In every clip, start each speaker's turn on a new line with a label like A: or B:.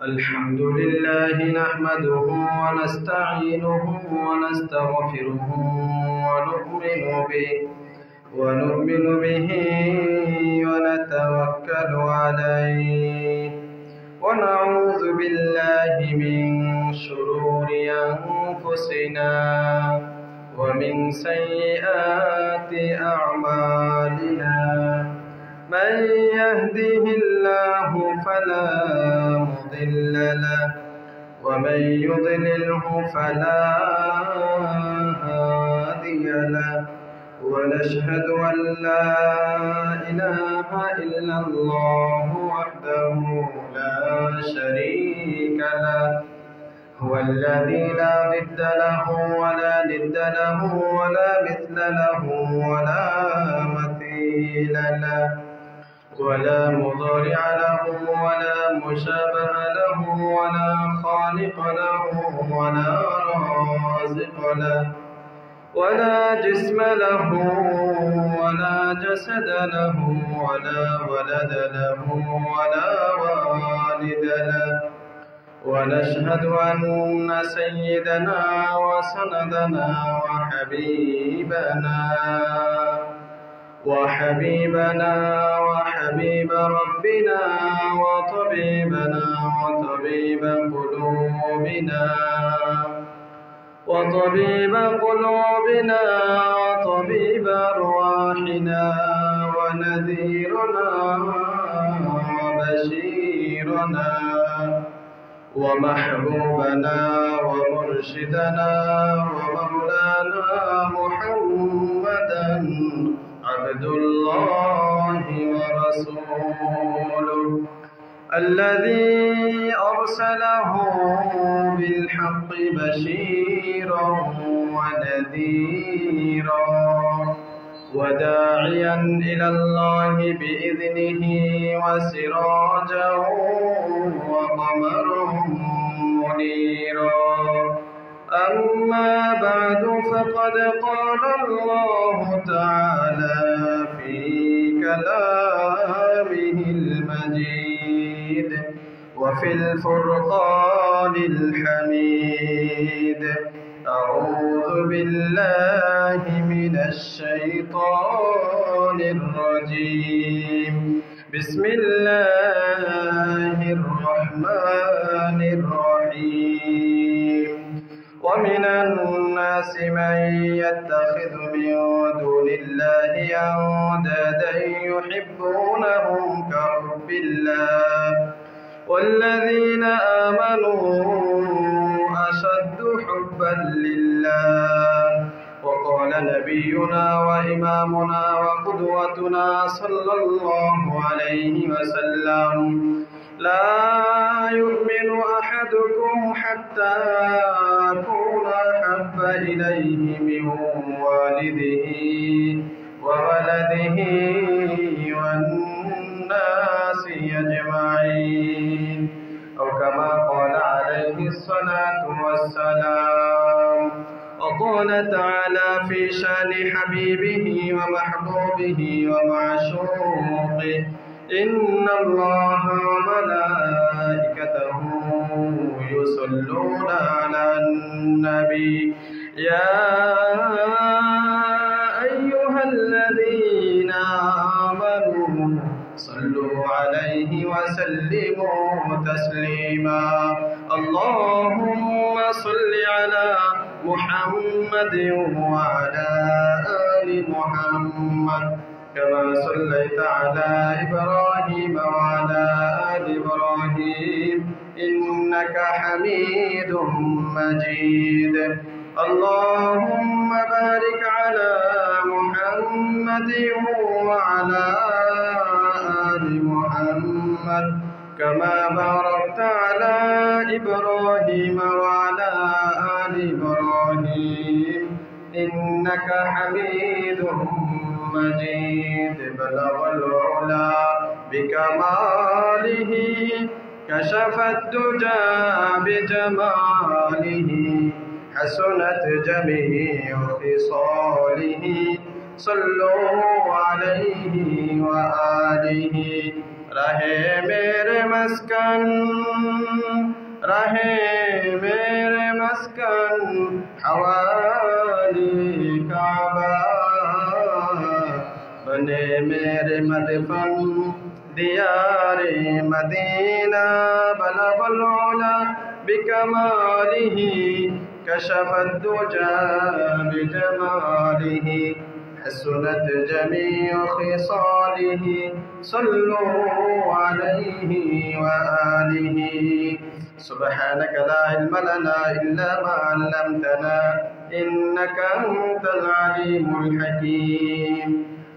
A: الحمد لله نحمده ونستعينه ونستغفره ونؤمن به ونتوكل عليه ونعوذ بالله من شرور أنفسنا ومن سيئات أعمالنا من يهده الله فلا مضل له ومن يضلله فلا هادي له ونشهد أن لا إله إلا الله وحده لا شريك له هو الذي لا ضد له ولا ند له ولا مثل له ولا مثيل له ولا مضارع له ولا مشابه له ولا خالق له ولا رازق له ولا جسم له ولا جسد له ولا ولد له ولا والد له ونشهد أن سيدنا وسندنا وحبيب ربنا وطبيب قلوبنا وطبيب أرواحنا ونذيرنا وبشيرنا ومحبوبنا ومرشدنا ومولانا محمدا عبد الله ورسوله الذي أرسله بالحق بشيرا ونذيرا وداعيا إلى الله بإذنه وسراجا وقمرا منيرا أما بعد فقد قال الله تعالى في كلامه المجيد وفي الفرقان الحميد أعوذ بالله من الشيطان الرجيم بسم الله الرحمن الرحيم ومن الناس من يتخذ من دون الله أندادا يحبونهم كحب الله والذين آمنوا أشد حبا لله وقال نبينا وإمامنا وقدوتنا صلى الله عليه وسلم لا يؤمن أحدكم حتى أكون أحب إليه من والده وولده والناس أجمعين أو كما قال عليه الصلاة والسلام وقال تعالى في شان حبيبه ومحبوبه ومعشوقه إن الله وملائكته يصلون على النبي يا أيها الذين آمنوا صلوا عليه وسلموا تسليما اللهم صل على محمد وعلى آل محمد كما صليت على إبراهيم وعلى آل إبراهيم إنك حميد مجيد اللهم بارك على محمد وعلى آل محمد كما باركت على إبراهيم وعلى آل إبراهيم إنك حميد مجيد بلغ العلا بكماله كشف الدجى بجماله حسنت جميع خصاله सल्लु अलैहि व आलिहि। रहे मेरे मस्कन, रहे मेरे मस्कन हवाली काबा, बने मेरे मदफन दियारे मदीना। बलगल उला बिकमालिही कशफत दुजा बिजमालिही, हसनत जमीउ खिसालिही सल्लु अलैहि व आलिहि। सुब्हानक ला इल्म लना इल्ला मा अल्लमतना इन्नका अंतल अलीमुल हकीम।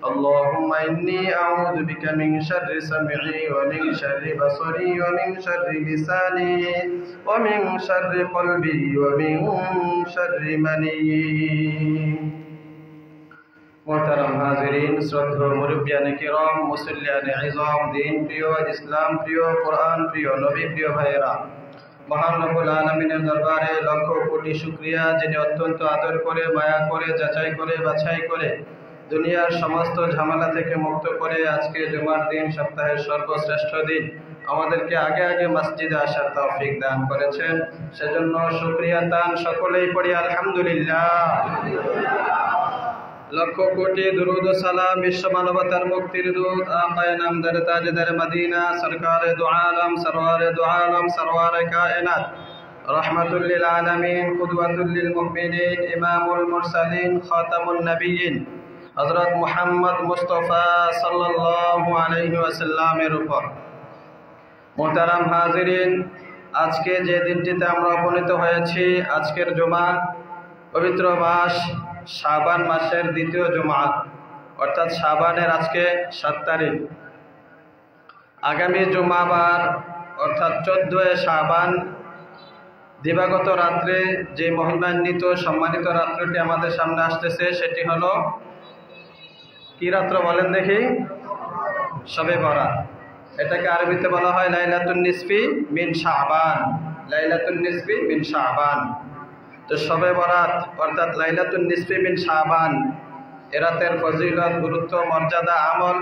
A: اللهم إني أعوذ بك من شر سمعي ومن شر بصري ومن شر لساني ومن شر قلبي ومن شر مني। मोहतरम हाजिरीन, শ্রদ্ধেয় মুরব্বিয়ানে কিরাম, মুসল্লিয়ানে ইজাম, দিন প্রিয়, ইসলাম প্রিয়, কোরআন প্রিয়, নবী প্রিয় ভাইয়েরা, মহান রব্বুল আলামিনের দরবারে লক্ষ কোটি শুকরিয়া, যিনি অত্যন্ত আদর করে, মায়া করে, যাচাই করে, বাছাই করে দুনিয়ার সমস্ত ঝামেলা থেকে মুক্ত করে আজকে জুমার দিন, সপ্তাহের সর্বশ্রেষ্ঠ দিন, আমাদেরকে আগে আগে মসজিদে আসার তৌফিক দান করেছেন। সেজন্য শুকরিয়া দান সকলেই পড়ি আলহামদুলিল্লাহ। লক্ষ কোটি দুরুদ ও সালাম বিশ্ব মানবতার মুক্তির দূত আকায়ে নামদার তাজদার মদিনা সরকারে দু আলম সরওয়ারে দু আলম সরওয়ারে কায়নাত রহমাতুল লিল আলামিন কুদওয়াতুল লিল মুমিনিন ইমামুল মুরসালিন খাতামুন নবিয়্যিন হযরত মুহাম্মদ মুস্তাফা সাল্লাল্লাহু আলাইহি ওয়াসাল্লামের উপর। মুহতারাম হাজিরিন, আজকে যে দিনটিতে আমরা উপনীত হয়েছি, আজকের জুমা, পবিত্র মাস শাবান মাসের দ্বিতীয় জুমা, অর্থাৎ শাবানের আজকে 7 তারিখ। আগামী জুমাবার অর্থাৎ 14 শাবান দিবাগত রাত্রে যে মহিমান্বিত সম্মানিত রাত্রটি আমাদের সামনে আসতেছে, সেটি হলো কি রাত্র বলেন দেখি? শবে বরাত। এটাকে আরবিতে বলা হয় লাইলাতুন নিসফি মিন শাবান, লাইলাতুন নিসফি মিন শাবান। তো শবে বরাত অর্থাৎ লাইলাতুন নিসফি মিন শাবান, এ রাতের ফজিলত, গুরুত্ব, মর্যাদা, আমল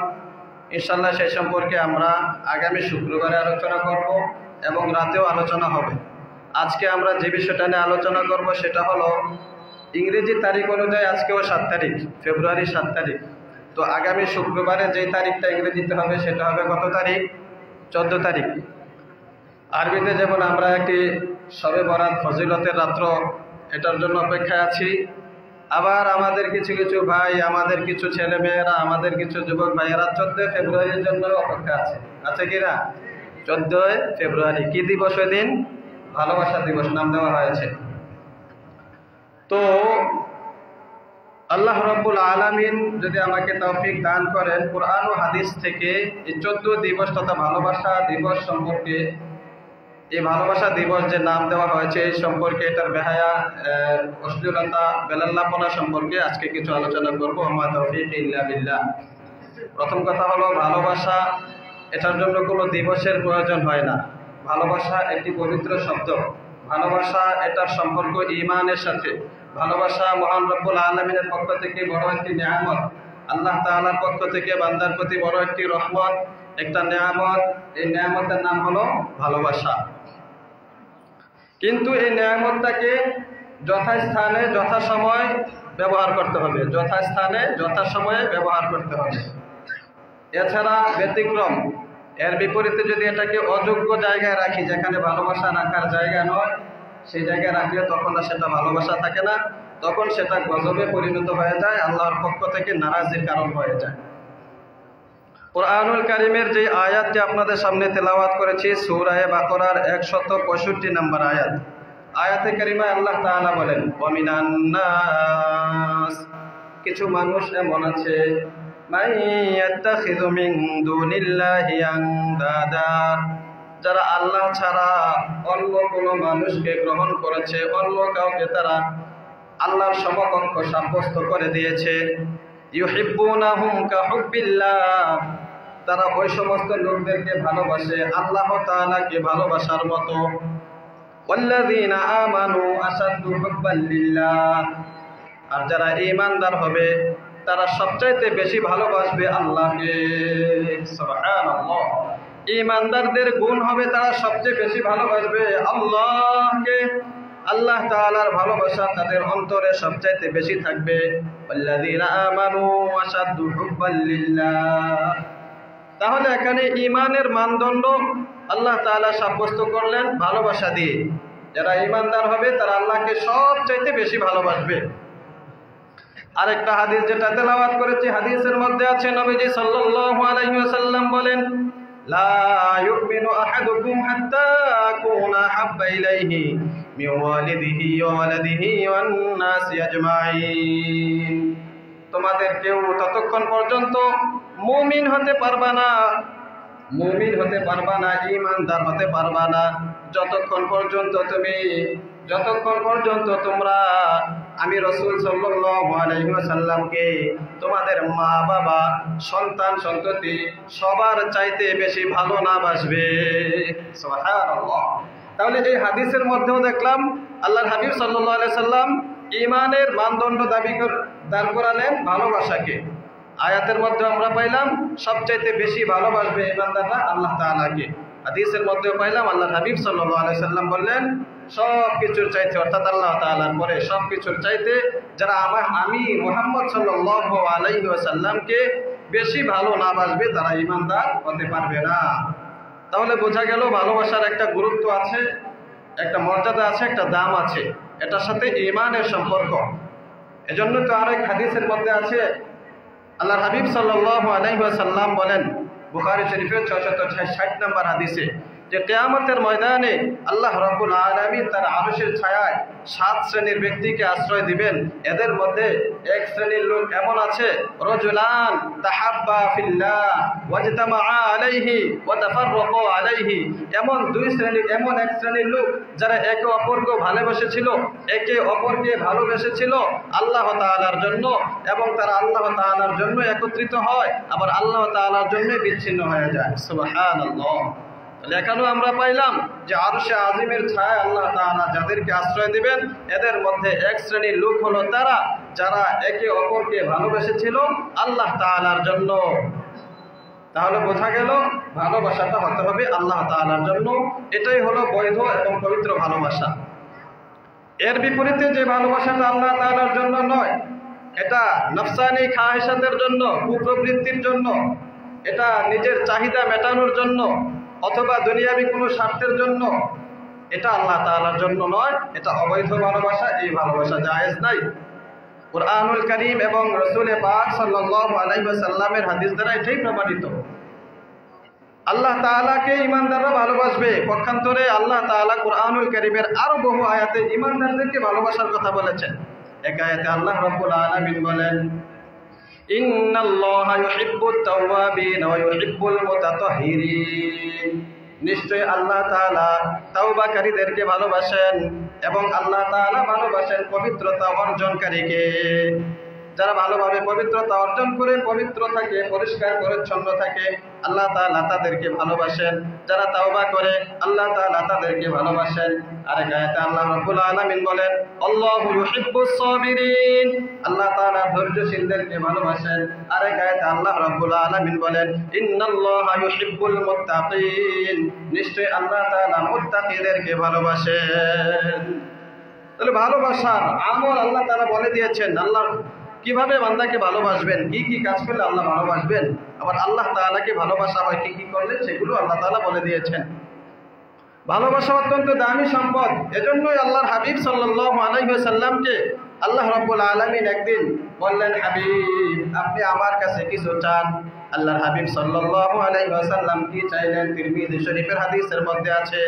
A: ইনশাআল্লাহ সেই সম্পর্কে আমরা আগামী শুক্রবারে আলোচনা করব এবং রাতেও আলোচনা হবে। আজকে আমরা যে বিষয়টা নিয়ে আলোচনা করব সেটা হলো ইংরেজি তারিখ অনুযায়ী আজকেও 7 তারিখ, ফেব্রুয়ারি 7 তারিখ। তো আগামী শুক্রবারে যে তারিখটা ইংরেজিতে হবে সেটা হবে কত তারিখ? 14 তারিখ। আরবিতে যেমন আমরা একটি শবে বরাত ফজিলতের রাত্র, এটার জন্য অপেক্ষায় আছি। আবার আমাদের কিছু কিছু ভাই, আমাদের কিছু ছেলে মেয়েরা, আমাদের কিছু যুবক ভাইয়েরা 14 ফেব্রুয়ারির জন্য অপেক্ষা আছে কি না? 14 ফেব্রুয়ারি কি দিবস? ওই দিন ভালোবাসা দিবস নাম দেওয়া হয়েছে। তো আল্লাহ রাব্বুল আলামিন যদি আমাকে তৌফিক দান করেন, কুরআন ও হাদিস থেকে এই 14 দিবস তথা ভালোবাসা দিবস সম্পর্কে, এই ভালোবাসা দিবস যে নাম দেওয়া হয়েছে এই সম্পর্কে, এটার বেহায়া, অশ্লীলতা, বেলাল্লাপনা সম্পর্কে আজকে কিছু আলোচনা করবো। আমা তৌফিক ইল্লা বিল্লাহ। প্রথম কথা হলো, ভালোবাসা এটার জন্য কোনো দিবসের প্রয়োজন হয় না। ভালোবাসা একটি পবিত্র শব্দ। ভালোবাসা এটার সম্পর্ক ঈমানের সাথে। ভালোবাসা মহান রব্বুল আলামিনের পক্ষ থেকে বড় একটি নিয়ামত, আল্লাহ তাআলার পক্ষ থেকে বান্দার প্রতি বড় একটি রহমত, একটা নিয়ামত। এই নিয়ামতের নাম হলো ভালোবাসা। কিন্তু এই নিয়ামতটাকে যথাস্থানে যথাসময় ব্যবহার করতে হবে, যথাস্থানে যথাসময়ে ব্যবহার করতে হবে। এছাড়া ব্যতিক্রম, এর বিপরীতে যদি এটাকে অযোগ্য জায়গায় রাখি, যেখানে ভালোবাসা রাখার জায়গা নয়, সেই জায়গায় রাখলে তখন আর সেটা ভালোবাসা থাকে না, তখন সেটা গজবে পরিণত হয়ে যায়, আল্লাহর পক্ষ থেকে নারাজির কারণ হয়ে যায়। কুরআনুল কারীমের যে আয়াতটি আপনাদের সামনে তেলাওয়াত করেছি, সূরা বাকারার 165 নম্বর আয়াত। আয়াতে কারিমায় আল্লাহ তাআলা বলেন, ওয়া মিনান নাস, কিছু মানুষ এমন আছে, মান ইয়াত্তাখিযু মিন দুনিল্লাহি আনদাদা, যারা আল্লাহ ছাড়া অন্য কোনো মানুষকে গ্রহণ করেছে, অন্য কাউকে তারা আল্লাহর সমকক্ষ সাব্যস্ত করে দিয়েছে। ইউহিব্বুনাহুম কাহুব্বিল্লাহ, তারা ওই সমস্ত লোকদেরকে ভালোবাসে আল্লাহ তাআলাকে ভালোবাসার মতো। ওয়াল্লাযীনা আমানু আশাদ্দু হুব্বান লিল্লাহ, আর যারা ঈমানদার হবে তারা সবচাইতে বেশি ভালোবাসবে আল্লাহকে। সুবহানাল্লাহ। ঈমানদারদের গুণ হবে তারা সবচেয়ে বেশি ভালোবাসবে আল্লাহকে। আল্লাহ তাআলার ভালোবাসা তাদের অন্তরে সবচাইতে বেশি থাকবে। আল্লাযীনা আমানু আশাদ্দু হুব্বাল লিল্লাহ। তাহলে এখানে ঈমানের মানদণ্ড আল্লাহ তাআলা সাব্যস্ত করলেন ভালোবাসা দিয়ে। যারা ঈমানদার হবে তারা আল্লাহকে সবচাইতে বেশি ভালোবাসবে। আরেকটা হাদিস যেটা তেলাওয়াত করেছি, হাদিসের মধ্যে আছে নবীজি সাল্লাল্লাহু আলাইহি ওয়াসাল্লাম বলেন, লা ইউমিনু আহাদুকুম হাত্তা আকুনা হাব্বা ইলাইহি মিন ওয়ালিদিহি ওয়া ওয়ালাদিহি ওয়ান নাসি আজমাইন। তোমাদের কেউ ততক্ষণ পর্যন্ত মুমিন হতে পারবা না, ঈমানদার হতে পারবা না, যতক্ষণ পর্যন্ত তোমরা আমি রাসূল সাল্লাল্লাহু আলাইহি ওয়াসাল্লামকে তোমাদের মা বাবা সন্তান সন্ততি সবার চাইতে বেশি ভালো না বাসবে। সুবহানাল্লাহ। তাহলে এই হাদিসের মধ্যেও দেখলাম আল্লাহর হাবিব সাল্লাল্লাহু আলাইহি সাল্লাম ঈমানের মানদণ্ড দান করালেন ভালোবাসাকে। আয়াতের মধ্যে আমরা পাইলাম সবচাইতে বেশি ভালোবাসবে ঈমানদাররা আল্লাহ তাআলাকে। হাদিসের মধ্যেও পাইলাম আল্লাহর হাবিব সাল্লাল্লাহু আলাইহি সাল্লাম বললেন, সব কিছুর চাইতে অর্থাৎ আল্লাহ তাআলার পরে সব কিছুর চাইতে যারা আমি মুহাম্মদ সাল্লাল্লাহু আলাইহি ওয়াসাল্লামকে বেশি ভালো না বাসবে তারা ঈমানদার হতে পারবে না। তাহলে বোঝা গেল ভালোবাসার একটা গুরুত্ব আছে, একটা মর্যাদা আছে, একটা দাম আছে, এটার সাথে ঈমানের সম্পর্ক। এজন্য তো আরেক হাদিসের মধ্যে আছে আল্লাহর হাবিব সাল্লাল্লাহু আলাইহি ওয়াসাল্লাম বলেন, বুখারী শরীফের 660 নম্বর হাদিসে, যে কিয়ামতের ময়দানে আল্লাহ রাব্বুল আলামিন তার আরশের ছায়ায় 7 শ্রেণীর ব্যক্তিকে আশ্রয় দিবেন। এদের মধ্যে এক শ্রেণীর লোক এমন আছে, রাজুলান তাহাব্বা ফিল্লাহ ওয়াজতামাআ আলাইহি ওয়া তাফাররাকু আলাইহি। এমন এক শ্রেণীর লোক যারা একে অপরকে ভালোবেসেছিল আল্লাহ তাআলার জন্য, এবং তারা আল্লাহ তাআলার জন্য একত্রিত হয়, আবার আল্লাহ তাআলার জন্য বিচ্ছিন্ন হয়ে যায়। সুবহানাল্লাহ। এখানেও আমরা পাইলাম যে আরশে আজিমের ছায়ায় আল্লাহ তাআলা যাদেরকে আশ্রয় দিবেন এদের মধ্যে এক শ্রেণীর লোক হলো তারা যারা একে অপরকে ভালোবেসেছিল আল্লাহ তাআলার জন্য। তাহলে বোঝা গেল ভালোবাসাটা হতে হবে আল্লাহ তাআলার জন্য। এটাই হলো বৈধ এবং পবিত্র ভালোবাসা। এর বিপরীতে যে ভালোবাসাটা আল্লাহ তাআলার জন্য নয়, এটা নফসানি খাহিসাতের জন্য, কুপ্রবৃত্তির জন্য, এটা নিজের চাহিদা মেটানোর জন্য অথবা দুনিয়াবি কোনো স্বার্থের জন্য, এটা আল্লাহ তাআলার জন্য নয়, এটা অবৈধ ভালোবাসা। এই ভালোবাসা জায়েজ নাই। কুরআনুল কারীম এবং রাসূল পাক সাল্লাল্লাহু আলাইহি ওয়াসাল্লামের হাদিস দ্বারা এটাই প্রমাণিত। আল্লাহ তাআলাকে ঈমানদাররা ভালোবাসবে। পক্ষান্তরে আল্লাহ তাআলা কুরআনুল কারীমের আরো বহু আয়াতে ঈমানদারদেরকে ভালোবাসার কথা বলেছেন। এক আয়াতে আল্লাহ রাব্বুল আলামিন বলেন, ইন্নাল্লাহা ইউহিব্বুত তাওয়াবিন ওয়া ইউহিব্বুল মুতাতাহহিরিন। নিশ্চয় আল্লাহ তাআলা তাওবাকারীদেরকে ভালোবাসেন এবং আল্লাহ তাআলা ভালোবাসেন পবিত্রতা অর্জনকারীকে। যারা ভালোভাবে পবিত্রতা অর্জন করে পবিত্র থাকে, পরিষ্কার পরিচ্ছন্ন থাকে, আল্লাহ তাআলা তাদেরকে ভালোবাসেন। যারা তাওবা করে আল্লাহ তাআলা তাদেরকে ভালোবাসেন। আরেক আয়াতে আল্লাহ রাব্বুল আলামিন বলেন, আল্লাহু ইউহিব্বুস সাবিরিন। আল্লাহ তাআলা ধৈর্যশীলদেরকে ভালোবাসেন। আরেক আয়াতে আল্লাহ রাব্বুল আলামিন বলেন, ইন্নাল্লাহা ইউহিব্বুল মুত্তাকিন। নিশ্চয় আল্লাহ তাআলা মুত্তাকিদেরকে ভালোবাসেন। তাহলে ভালোবাসার আমল আল্লাহ তাআলা বলে দিয়েছেন। আল্লাহ কিভাবে বান্দাকে ভালোবাসবেন, কি কি কাজ করলে আল্লাহ ভালোবাসবেন, আবার আল্লাহ তাআলাকে ভালোবাসা হয় কি কি করলে, সেগুলো আল্লাহ তাআলা বলে দিয়েছেন। ভালোবাসা অত্যন্ত দামি সম্পদ। এজন্যই আল্লাহর হাবিব সাল্লাল্লাহু আলাইহি ওয়াসাল্লামকে আল্লাহ রাব্বুল আলামিন একদিন বললেন, হাবিব আপনি আমার কাছে কিছু চান। আল্লাহর হাবিব সাল্লাল্লাহু আলাইহি ওয়াসাল্লাম কি চাইলেন? তিরমিজি শরীফের হাদিসের মধ্যে আছে,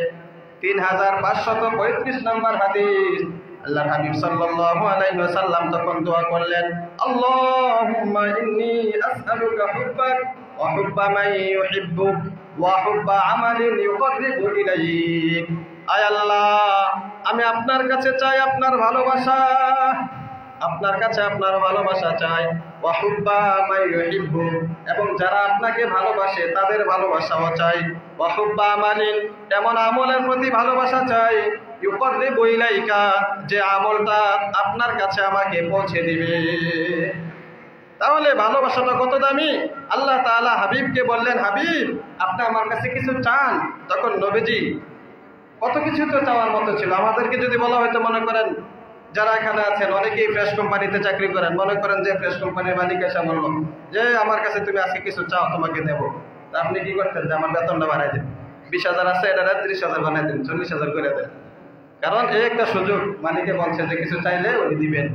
A: 3535 নম্বর হাদিস। আল্লাহর হাবিব সাল্লাল্লাহু আলাইহি ওয়াসাল্লাম তখন দোয়া করলেন, আল্লাহুম্মা ইন্নী আসআলুকা হুব্বাক ওয়া হুব্বা মান ইউহিব্বুক ওয়া হুব্বা আমালিন ইউকাররিবু ইলাইক। আয় আল্লাহ, আমি আপনার কাছে চাই আপনার ভালোবাসা, আপনার কাছে আপনার ভালোবাসা চাই। ওয়া হুব্বা মান ইউহিব্বু, এবং যারা আপনাকে ভালোবাসে তাদের ভালোবাসাও চাই। ওয়া হুব্বা আমালিন, এমন আমলের প্রতি ভালোবাসা চাই ইউকাররিবু ইলাইকা, যে আমলটা আপনার কাছে আমাকে পৌঁছে দিবে। তাহলে ভালোবাসাটা কত দামি। আল্লাহ তাআলা হাবিবকে বললেন, হাবিব আপনি আমার কাছে কিছু চান। তখন নবীজি কত কিছু তো চাওয়ার মতো ছিল। আমাদেরকে যদি বলা হয়তো, মনে করেন যারা এখানে আছেন অনেকেই ফ্রেশ কোম্পানিতে চাকরি করেন, মনে করেন যে ফ্রেশ কোম্পানির মালিক এসে বললো যে আমার কাছে তুমি আজকে কিছু চাও, তোমাকে দেবো। তা আপনি কি করতেন? যে আমার বেতনটা বাড়াই দেন, 20,000 আছে এটা 30,000 বানাই দেন, 40,000 করে দেন। কারণ এই একটা সুযোগ, মালিকে বলছে যে কিছু চাইলে উনি দিবেন।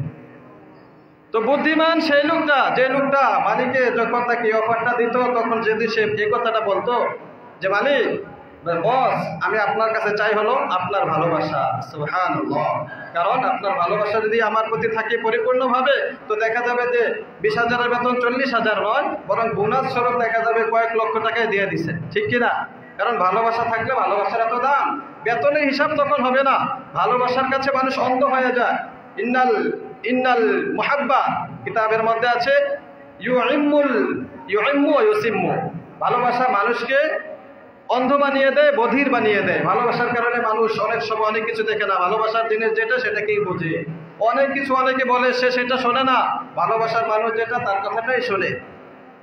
A: তো বুদ্ধিমান সেই লোকটা, যে লোকটা মালিকে যখন তাকে অফারটা দিত তখন যদি সে এই কথাটা বলতো যে মালিক, বস আমি আপনার কাছে চাই হলো আপনার ভালোবাসা। সুবহানাল্লাহ। কারণ আপনার ভালোবাসা যদি আমার প্রতি থাকে পরিপূর্ণভাবে, তো দেখা যাবে যে 20,000-এর বেতন 40,000 নয়, বরং বোনাস স্বরূপ দেখা যাবে কয়েক লক্ষ টাকায় দিয়ে দিছে, ঠিক কিনা? কারণ ভালোবাসা থাকলে ভালোবাসার এত দাম, বেতনের হিসাব তখন হবে না। ভালোবাসার কাছে মানুষ অন্ধ হয়ে যায়। ইন্নাল মুহাব্বা কিতাবের মধ্যে আছে ইউইম্মু ওয়া ইউসিম্মু। ভালোবাসা মানুষকে অন্ধ বানিয়ে দেয়, বধির বানিয়ে দেয়। ভালোবাসার কারণে মানুষ অনেক সময় অনেক কিছু দেখে না, ভালোবাসার জিনিস যেটা সেটাকেই বোঝে। অনেক কিছু অনেকে বলে, সে সেটা শোনে না। ভালোবাসার মানুষ যেটা তার কথাটাই শোনে।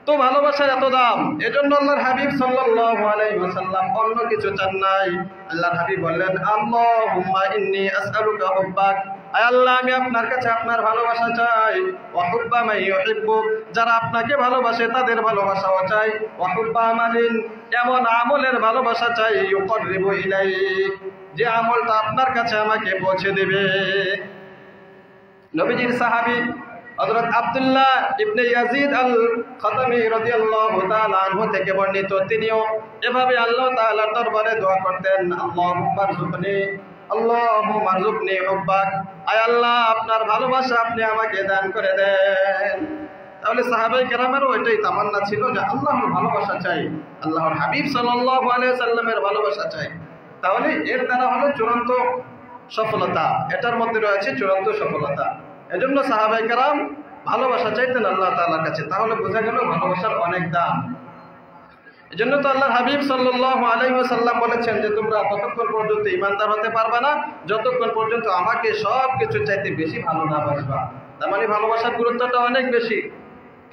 A: তো ভালোবাসার এত দাম, এজন্য আল্লাহর হাবিব সাল্লাল্লাহু আলাইহি ওয়াসাল্লাম অন্য কিছু চান নাই। আল্লাহর হাবিব বললেন, আল্লাহুম্মা ইন্নী আসআলুকা হুব্বাক, আয় আল্লাহ আমি আপনার কাছে আপনার ভালোবাসা চাই। ওয়া হুব্বা মান ইউহিব্বুক, যারা আপনাকে ভালোবাসে তাদের ভালোবাসাও চাই। ওয়া হুব্বা আমালিন, এমন আমলের ভালোবাসা চাই ইউকররিবু ইলাইক, যে আমলটা আপনার কাছে আমাকে পৌঁছে দেবে। নবীজির সাহাবী হযরত আব্দুল্লাহ ইবনে ইয়াজিদ আল খাতামি রাদিয়াল্লাহু তাআলা আনহু থেকে বর্ণিত, তিনিও এভাবে আল্লাহ তাআলার দরবারে দোয়া করতেন, আল্লাহুম্মা আরযুকনি হুব্বাক, আয় আল্লাহ আপনার ভালোবাসা আপনি আমাকে দান করে দেন। তাহলে সাহাবায়ে কেরামেরও এটাই তামান্না ছিল যে আল্লাহর ভালোবাসা চাই, আল্লাহর হাবিব সাল্লাল্লাহু আলাইহি সাল্লামের ভালোবাসা চাই। তাহলে এর দ্বারা হলো চূড়ান্ত সফলতা, এটার মধ্যে রয়েছে চূড়ান্ত সফলতা। এজন্য সাহাবায়ে কেরাম ভালোবাসা চাইতেন আল্লাহ তাআলার কাছে। তাহলে বোঝা গেল ভালোবাসার অনেক দাম। এজন্য তো আল্লাহর হাবিব সাল্লাল্লাহু আলাইহি ওয়াসাল্লাম বলেছেন যে তোমরা ততক্ষণ পর্যন্ত ঈমানদার হতে পারবে না যতক্ষণ পর্যন্ত আমাকে সব কিছু চাইতে বেশি ভালো না বাসবা। তার মানে ভালোবাসার গুরুত্বটা অনেক বেশি।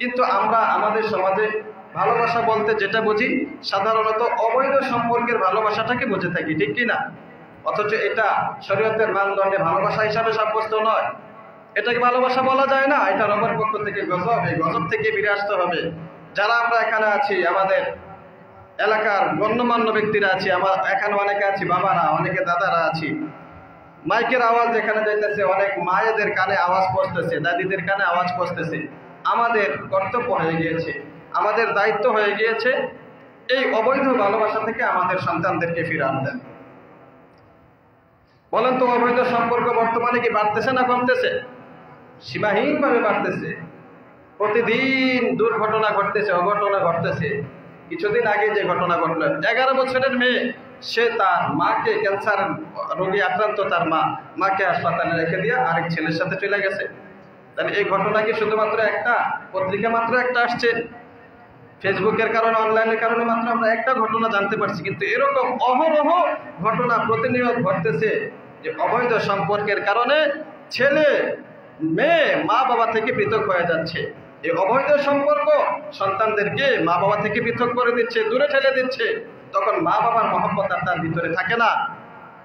A: কিন্তু আমরা আমাদের সমাজে ভালোবাসা বলতে যেটা বুঝি, সাধারণত অবৈধ সম্পর্কের ভালোবাসাটাকে বুঝে থাকি, ঠিক কিনা? অথচ এটা শরীয়তের মানদণ্ডে ভালোবাসা হিসাবে সাব্যস্ত নয়। এটাকে ভালোবাসা বলা যায় না, এটা রবের পক্ষ থেকে গজব। এই গজব থেকে ফিরে আসতে হবে। যারা আমরা এখানে আছি, আমাদের এলাকার গণ্যমান্য ব্যক্তিরা আছি, আমার এখানে অনেকে আছি, বাবারা, অনেকে দাদারা আছি, মাইকের আওয়াজ যেখানে যাইতেছে, অনেক মায়েদের কানে আওয়াজ পৌঁছতেছে, দাদিদের কানে আওয়াজ পৌঁছতেছে। আমাদের কর্তব্য হয়ে গিয়েছে, আমাদের দায়িত্ব হয়ে গিয়েছে এই অবৈধ ভালোবাসা থেকে আমাদের সন্তানদেরকে ফিরান দেন। বলেন তো, অবৈধ সম্পর্ক বর্তমানে কি বাড়তেছে না কমতেছে? সীমাহীনভাবে বাড়তেছে। প্রতিদিন দুর্ঘটনা ঘটতেছে, অঘটনা ঘটতেছে। কিছুদিন আগে যে ঘটনা ঘটলো, 11 বছরের মেয়ে, সে তার মাকে, ক্যান্সার রোগী আক্রান্ত তার মাকে হাসপাতালে রেখে দিয়ে আরেক ছেলের সাথে চলে গেছে। তাহলে এই ঘটনা কি শুধুমাত্র একটা পত্রিকা মাত্র একটা আসছে, ফেসবুকের কারণে, অনলাইনের কারণে মাত্র আমরা একটা ঘটনা জানতে পারছি? কিন্তু এরকম অহরহ ঘটনা প্রতিনিয়ত ঘটতেছে যে অবৈধ সম্পর্কের কারণে ছেলে মেয়ে মা বাবা থেকে পৃথক হয়ে যাচ্ছে। এই অবৈধ সম্পর্ক সন্তানদেরকে মা বাবা থেকে পৃথক করে দিচ্ছে, দূরে ঠেলে দিচ্ছে। তখন মা বাবার মহব্বত আর তার ভিতরে থাকে না।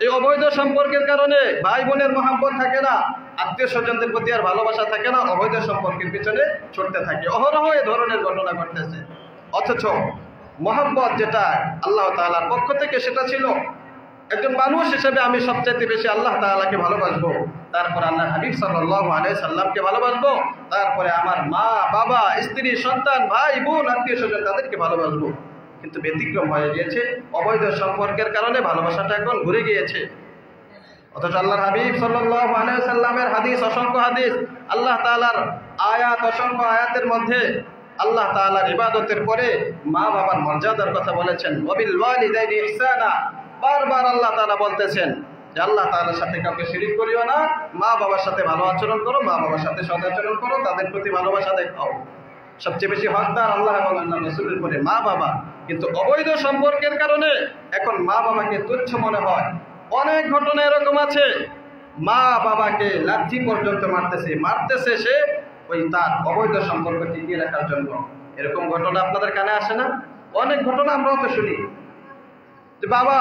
A: এই অবৈধ সম্পর্কের কারণে ভাই বোনের মহব্বত থাকে না, আত্মীয় স্বজনদের প্রতি আর ভালোবাসা থাকে না, অবৈধ সম্পর্কের পিছনে ছুটতে থাকে। অহরহ এ ধরনের ঘটনা ঘটতেছে। অথচ মহব্বত যেটা আল্লাহ তাআলার পক্ষ থেকে, সেটা ছিল একজন মানুষ হিসেবে আমি সবচাইতে বেশি আল্লাহ তাআলাকে ভালোবাসবো, তারপরে আল্লাহর হাবিব সাল্লাল্লাহু আলাইহি সাল্লামকে ভালোবাসবো, তারপরে আমার মা বাবা, স্ত্রী, সন্তান, ভাই বোন, আত্মীয় স্বজন, তাদেরকে ভালোবাসবো। কিন্তু ব্যতিক্রম হয়ে গিয়েছে, অবৈধ সম্পর্কের কারণে ভালোবাসাটা এখন ঘুরে গিয়েছে। অথচ আল্লাহর হাবিব সাল্লাল্লাহু আলাইহি সাল্লামের হাদিস, অসংখ্য হাদিস, আল্লাহ তাআলার আয়াত, অসংখ্য আয়াতের মধ্যে আল্লাহ তাআলার ইবাদতের পরে মা বাবার মর্যাদার কথা বলেছেন। ওয়াবিল ওয়ালিদাইনি ইহসানা, বারবার আল্লাহ তাআলা বলতেছেন যে আল্লাহ তাআলার সাথে কাউকে শিরিক করিও না, মা বাবার সাথে ভালো আচরণ করো, মা বাবার সাথে সদাচরণ করো, তাদের প্রতি ভালোবাসা দেখাও। সবচেয়ে বেশি হকদার আল্লাহ এবং আল্লাহর রাসূলের পরে মা বাবা। কিন্তু অবৈধ সম্পর্কের কারণে এখন মা বাবাকে তুচ্ছ মনে হয়। অনেক ঘটনা এরকম আছে, মা বাবাকে লাঠি পর্যন্ত মারতেছে, সে ওই তার অবৈধ সম্পর্ক টিকিয়ে রাখার জন্য। এরকম ঘটনা আপনাদের কানে আসে না? অনেক ঘটনা আমরাও তো শুনি যে বাবা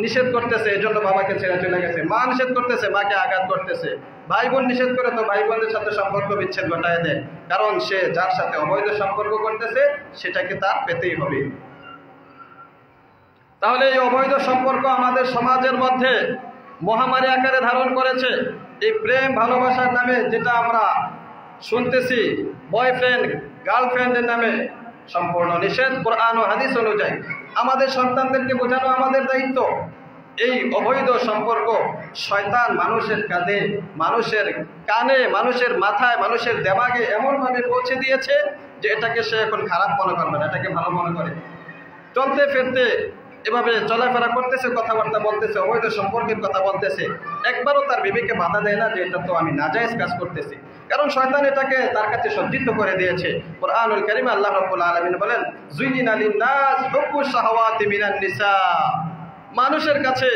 A: নিষেধ করতেছে এই জন্য বাবাকে ছেড়ে চলে গেছে, মা নিষেধ করতেছে মাকে আঘাত করতেছে, ভাই বোন নিষেধ করে তো ভাই বোনদের সাথে সম্পর্ক বিচ্ছেদ ঘটায় দেয়, কারণ সে যার সাথে অবৈধ সম্পর্ক করতেছে সেটাকে তার পেতেই হবে। তাহলে এই অবৈধ সম্পর্ক আমাদের সমাজের মধ্যে মহামারী আকারে ধারণ করেছে। এই প্রেম ভালোবাসার নামে যেটা আমরা শুনতেছি, বয়ফ্রেন্ড গার্লফ্রেন্ডের নামে সম্পূর্ণ নিষেধ কোরআন ও হাদিস অনুযায়ী। আমাদের সন্তানদেরকে বোঝানো আমাদের দায়িত্ব। এই অবৈধ সম্পর্ক শয়তান মানুষের কাঁধে, মানুষের কানে, মানুষের মাথায়, মানুষের দেমাগে এমনভাবে পৌঁছে দিয়েছে যে এটাকে সে এখন খারাপ মনে করবে না, এটাকে ভালো মনে করে। চলতে ফিরতে এভাবে চলাফেরা করতেছে, কথাবার্তা বলতেছে, অবৈধ সম্পর্কের কথা বলতেছে, একবারও তার বিবেকে বাধা দেয় না যে এটা তো আমি নাজায়েজ কাজ করতেছি, কারণ শয়তান এটাকে তার কাছে সজ্জিত করে দিয়েছে। কুরআনুল কারীমে আল্লাহ রাব্বুল আলামিন বলেন, যুইনা লিন-নাস হুব্বুশ শাহাওয়াতি মিনান নিসা, মানুষের কাছে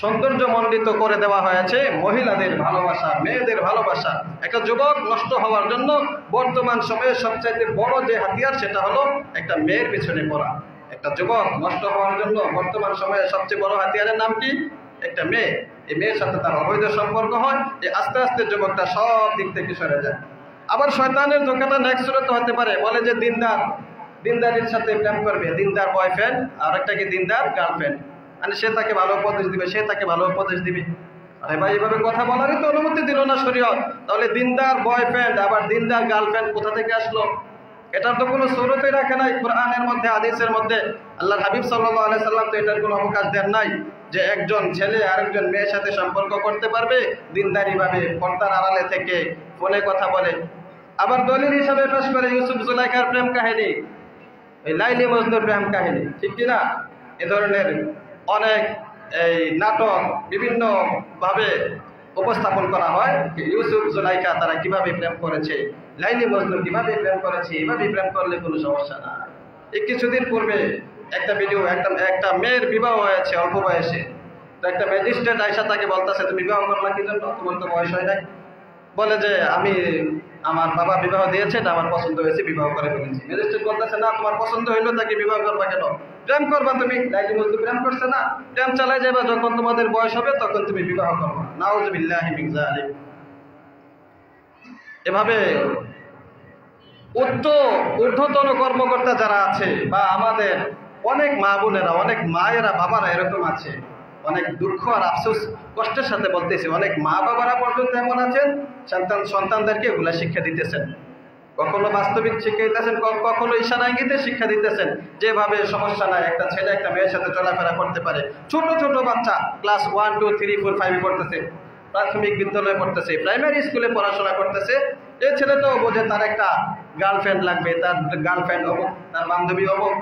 A: সৌন্দর্যমণ্ডিত করে দেওয়া হয়েছে মহিলাদের ভালোবাসা, মেয়েদের ভালোবাসা। একটা যুবক নষ্ট হওয়ার জন্য বর্তমান সময়ে সবচাইতে বড় যে হাতিয়ার সেটা হলো একটা মেয়ের পিছনে পড়া। একটা যুবক নষ্ট হওয়ার জন্য বর্তমান সময়ে সবচেয়ে বড় হাতিয়ারের নাম কি? একটা মেয়ে। এই মেয়ের সাথে তার অবৈধ সম্পর্ক হয়, এই আস্তে আস্তে যুবকটা সব দিক থেকে সরে যায়। আবার শয়তানের ধোঁকাটা নেক্সট সুরতে হতে পারে, বলে যে দিনদারের সাথে প্রেম করবে, দিনদার বয়ফ্রেন্ড, আর একটা কি দিনদার গার্লফ্রেন্ড, মানে সে তাকে ভালো উপদেশ দিবে, সে তাকে ভালো উপদেশ দিবে। আরে ভাই, এভাবে কথা বলারই তো অনুমতি দিল না শরীয়ত। তাহলে দিনদার বয়ফ্রেন্ড আবার দিনদার গার্লফ্রেন্ড কোথা থেকে আসলো? এটার তো কোনো সুরতই রাখে নাই কোরআনের মধ্যে, হাদিসের মধ্যে। আল্লাহর হাবিব সাল্লাল্লাহু আলাইহি সাল্লাম তো এটার কোনো অবকাশ দেন নাই যে একজন ছেলে আরেকজন মেয়ের সাথে সম্পর্ক করতে পারবে দিনদারিভাবে, পর্দার আড়ালে থেকে ফোনে কথা বলে। আবার দলিল হিসাবে পেশ করে ইউসুফ জুলাইখার প্রেম কাহিনী, এই লাইলি মজনুর প্রেম কাহিনী, ঠিক কিনা? এ ধরনের অনেক এই নাটক বিভিন্নভাবে উপস্থাপন করা হয়। ইউসুফ জুলাইখা তারা কিভাবে প্রেম করেছে, লাইলি মজনু কিভাবে প্রেম করেছে, এভাবে প্রেম করলে কোনো সমস্যা না। এই কিছুদিন পূর্বে একটা ভিডিও, একটা মেয়ের বিবাহ হয়েছে অল্প বয়সে। তো একটা ম্যাজিস্ট্রেট আয়সা তাকে বলতেছে, তুমি বিবাহ করলা কি জন্য, তোমার তো বয়স হয় নাই। বলে যে আমার বাবা বিবাহ দিয়েছে, এটা আমার পছন্দ হয়েছে, বিবাহ করে ফেলেছি। ম্যাজিস্ট্রেট বলতেছে, না, তোমার পছন্দ হইলো তাকে বিবাহ করবা কেন? প্রেম করবা তুমি, লাইলি মজনু প্রেম করছে না, প্রেম চালাই যাবা, যখন তোমাদের বয়স হবে তখন তুমি বিবাহ করবা। নাউযুবিল্লাহি মিন যালিক। এভাবে ঊর্ধ্বতন কর্মকর্তা যারা আছে, বা আমাদের অনেক মা বোনেরা, অনেক মায়েরা, বাবারা এরকম আছে, অনেক দুঃখ আর আফসোস কষ্টের সাথে বলতেছি, অনেক মা বাবারা পর্যন্ত এমন আছেন সন্তানদেরকে এগুলা শিক্ষা দিতেছেন। কখনো বাস্তবিক শিক্ষা দিতেছেন, কখনো ইশারা ইঙ্গিতে শিক্ষা দিতেছেন, যেভাবে সমস্যা নাই, একটা ছেলে একটা মেয়ের সাথে চলাফেরা করতে পারে। ছোট ছোট বাচ্চা ক্লাস 1, 2, 3, 4, 5 পড়তেছে, প্রাথমিক বিদ্যালয়ে পড়তেছে, প্রাইমারি স্কুলে পড়াশোনা করতেছে। এই ছেলেটাও বোঝে তার একটা গার্লফ্রেন্ড লাগবে, তার গার্লফ্রেন্ড অমুক, তার বান্ধবী অমুক,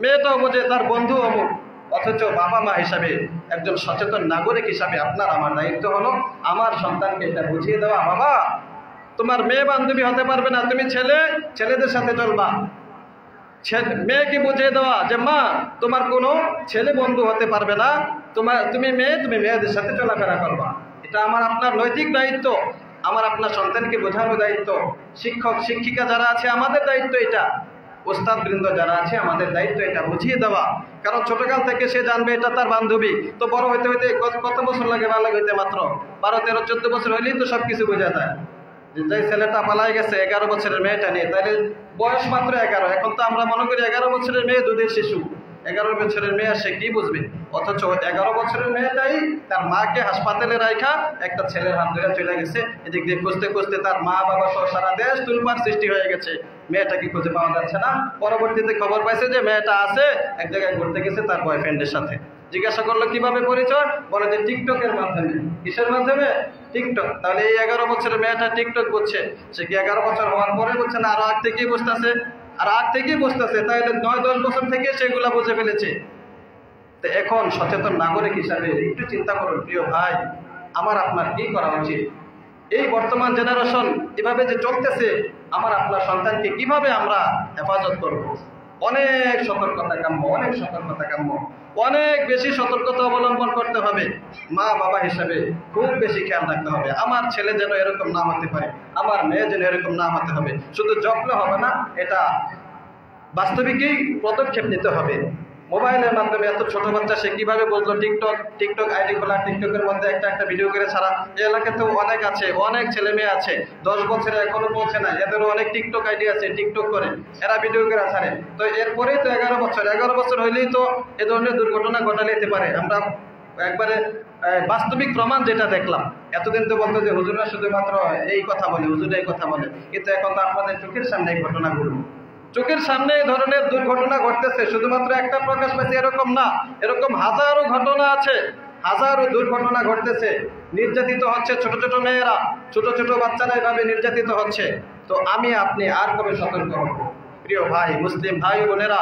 A: মেয়েটাও বোঝে তার বন্ধু অমুক। অথচ বাবা মা হিসাবে, একজন সচেতন নাগরিক হিসাবে আপনার আমার দায়িত্ব হলো আমার সন্তানকে এটা বুঝিয়ে দেওয়া, বাবা তোমার মেয়ে বান্ধবী হতে পারবে না, তুমি ছেলেদের সাথে চলবা। মেয়েকে বুঝিয়ে দেওয়া যে মা তোমার কোনো ছেলে বন্ধু হতে পারবে না, তুমি মেয়েদের সাথে চলাফেরা করবা। এটা আমার আপনার নৈতিক দায়িত্ব, আমার আপনার সন্তানকে বোঝানোর দায়িত্ব। শিক্ষক শিক্ষিকা যারা আছে আমাদের দায়িত্ব এটা, ওস্তাদ বৃন্দ যারা আছে আমাদের দায়িত্ব এটা বুঝিয়ে দেওয়া। কারণ ছোটকাল থেকে সে জানবে এটা তার বান্ধবী, তো বড় হইতে হইতে কত বছর লাগে? ভালো হইতে মাত্র 12, 13, 14 বছর হইলেই তো সবকিছু বোঝা যায়। যে ছেলেটা পালাই গেছে 11 বছরের মেয়েটা নিয়ে, তাহলে বয়স মাত্র 11। এখন তো আমরা মনে করি 11 বছরের মেয়ে দুধের শিশু, 11 বছরের মেয়ে সে কি বুঝবে? অথচ 11 বছরের মেয়েটাই তার মাকে হাসপাতালে রাখা একটা ছেলের হাত ধরে চলে গেছে। এদিক দিয়ে খুঁজতে খুঁজতে তার মা বাবা সহ সারা দেশ তুলপার সৃষ্টি হয়ে গেছে, মেয়েটাকে খুঁজে পাওয়া যাচ্ছে না। পরবর্তীতে খবর পাইছে যে মেয়েটা আছে এক জায়গায় ঘুরতে গেছে তার বয়ফ্রেন্ডের সাথে। জিজ্ঞাসা করলো কিভাবে পরিচয়, বলে যে টিকটকের মাধ্যমে। কিসের মাধ্যমে? টিকটক। তাহলে এই 11 বছরের মেয়েটা টিকটক বুঝছে, সে কি 11 বছর হওয়ার পরে বুঝছে না? আরো আগ থেকেই বুঝতেছে, তাহলে 9-10 বছর থেকে সেগুলা বুঝে ফেলেছে। তো এখন সচেতন নাগরিক হিসাবে একটু চিন্তা করুন প্রিয় ভাই, আমার আপনার কি করা উচিত? এই বর্তমান জেনারেশন এভাবে যে চলতেছে, আমার আপনার সন্তানকে কিভাবে আমরা হেফাজত করব? অনেক সতর্কতা কাম্য, অনেক সতর্কতা কাম্য, অনেক বেশি সতর্কতা অবলম্বন করতে হবে। মা বাবা হিসাবে খুব বেশি খেয়াল রাখতে হবে, আমার ছেলে যেন এরকম না হতে পারে, আমার মেয়ে যেন এরকম না হতে হবে। শুধু জপলে হবে না, এটা বাস্তবিকই পদক্ষেপ নিতে হবে। মোবাইলের মাধ্যমে এত ছোট বাচ্চা সে কিভাবে বলতো টিকটক আইডি খোলা, টিকটকের মধ্যে একটা ভিডিও করে ছাড়া। এই এলাকাতেও অনেক আছে, অনেক ছেলে মেয়ে আছে 10 বছরে এখনো পৌঁছে না, এদেরও অনেক টিকটক আইডি আছে, টিকটক করে এরা ভিডিও করে ছাড়ে। তো এরপরেই তো 11 বছর হইলেই তো এ ধরনের দুর্ঘটনা ঘটালে যেতে পারে। আমরা একবারে বাস্তবিক প্রমাণ যেটা দেখলাম। এতদিন তো বলতো যে হুজুররা শুধুমাত্র এই কথা বলে, হুজুর এই কথা বলে, কিন্তু এখন তো আপনাদের চোখের সামনে এই ঘটনাগুলো, চোখের সামনে এই ধরনের দুর্ঘটনা ঘটতেছে। শুধুমাত্র একটা প্রকাশ পাইছে এরকম না, এরকম হাজারো ঘটনা আছে, হাজারো দুর্ঘটনা ঘটতেছে। নির্যাতিত হচ্ছে ছোট ছোট মেয়েরা, ছোট ছোট বাচ্চারা এভাবে নির্যাতিত হচ্ছে। তো আমি আপনি আর কবে সতর্ক হব? প্রিয় ভাই, মুসলিম ভাই বোনেরা,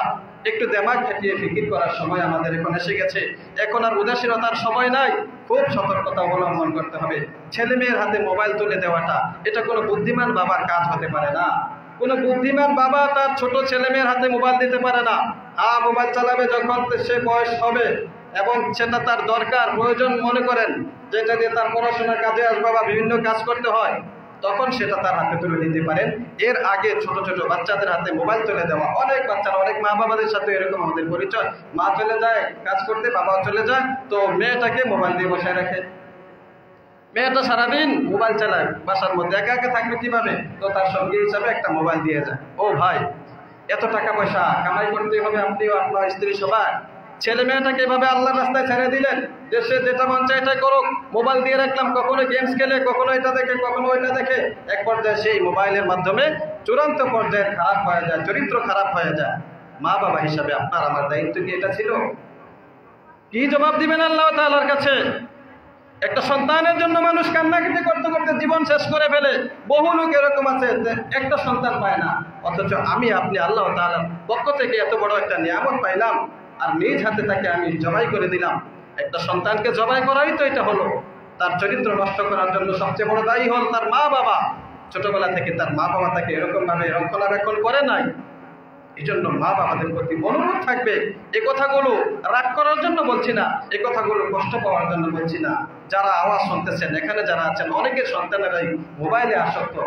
A: একটু দেমাগ খাটিয়ে ফিকির করার সময় আমাদের এখন এসে গেছে। এখন আর উদাসীনতার সময় নাই, খুব সতর্কতা অবলম্বন করতে হবে। ছেলে মেয়ের হাতে মোবাইল তুলে দেওয়াটা এটা কোনো বুদ্ধিমান বাবার কাজ হতে পারে না। কোনো বুদ্ধিমান বাবা তার ছোট ছেলে মেয়ের হাতে মোবাইল দিতে পারে না। হ্যাঁ, মোবাইল চালাবে যখন সে বয়স হবে এবং সেটা তার দরকার প্রয়োজন মনে করেন, যেটা দিয়ে তার পড়াশোনার কাজে আসবে বা বিভিন্ন কাজ করতে হয়, তখন সেটা তার হাতে তুলে দিতে পারেন। এর আগে ছোট ছোট বাচ্চাদের হাতে মোবাইল তুলে দেওয়া, অনেক বাচ্চারা, অনেক মা বাবাদের সাথে এরকম আমাদের পরিচয়। মা চলে যায় কাজ করতে, বাবাও চলে যায়, তো মেয়েটাকে মোবাইল দিয়ে বসায় রাখে। মেয়েটা সারাদিন মোবাইল চালায়, বাসার মধ্যে একা একা থাকবে কিভাবে? তো তার সঙ্গী হিসাবে একটা মোবাইল দিয়ে যায়। ও ভাই, এত টাকা পয়সা কামাই করতে হবে, আপনিও আপনার স্ত্রী সবাই, ছেলে মেয়েটাকে এভাবে আল্লাহর রাস্তায় ছেড়ে দিলেন যে সে যেটা মন চায় এটাই করুক। মোবাইল দিয়ে রাখলাম, কখনো গেমস খেলে, কখনো এটা দেখে, কখনো ওইটা দেখে। এক পর্যায়ে সেই মোবাইলের মাধ্যমে চূড়ান্ত পর্যায়ে খারাপ হয়ে যায়, চরিত্র খারাপ হয়ে যায়। মা বাবা হিসাবে আপনার আমার দায়িত্ব কি এটা ছিল? কি জবাব দিবেন আল্লাহ তাআলার কাছে? একটা সন্তানের জন্য মানুষ কান্নাকাটি করতে করতে জীবন শেষ করে ফেলে। বহু লোক এরকম আছে যে একটা সন্তান পায় না, অথচ আমি আপনি আল্লাহ তাআলার পক্ষ থেকে এত বড় একটা নিয়ামত পাইলাম, আর নিজ হাতে তাকে আমি জবাই করে দিলাম। একটা সন্তানকে জবাই করাই তো এটা হলো তার চরিত্র নষ্ট করার জন্য সবচেয়ে বড় দায়ী হল তার মা বাবা। ছোটবেলা থেকে তার মা বাবা তাকে এরকম ভাবে রক্ষণাবেক্ষণ করে নাই। এই জন্য মা বাবাদের প্রতি অনুরোধ থাকবে, এই কথাগুলো রাগ করার জন্য বলছি না, এই কথাগুলো কষ্ট পাওয়ার জন্য বলছি না। যারা আওয়াজ শুনতেছেন, এখানে যারা আছেন, অনেকের সন্তানেরাই মোবাইলে আসক্ত।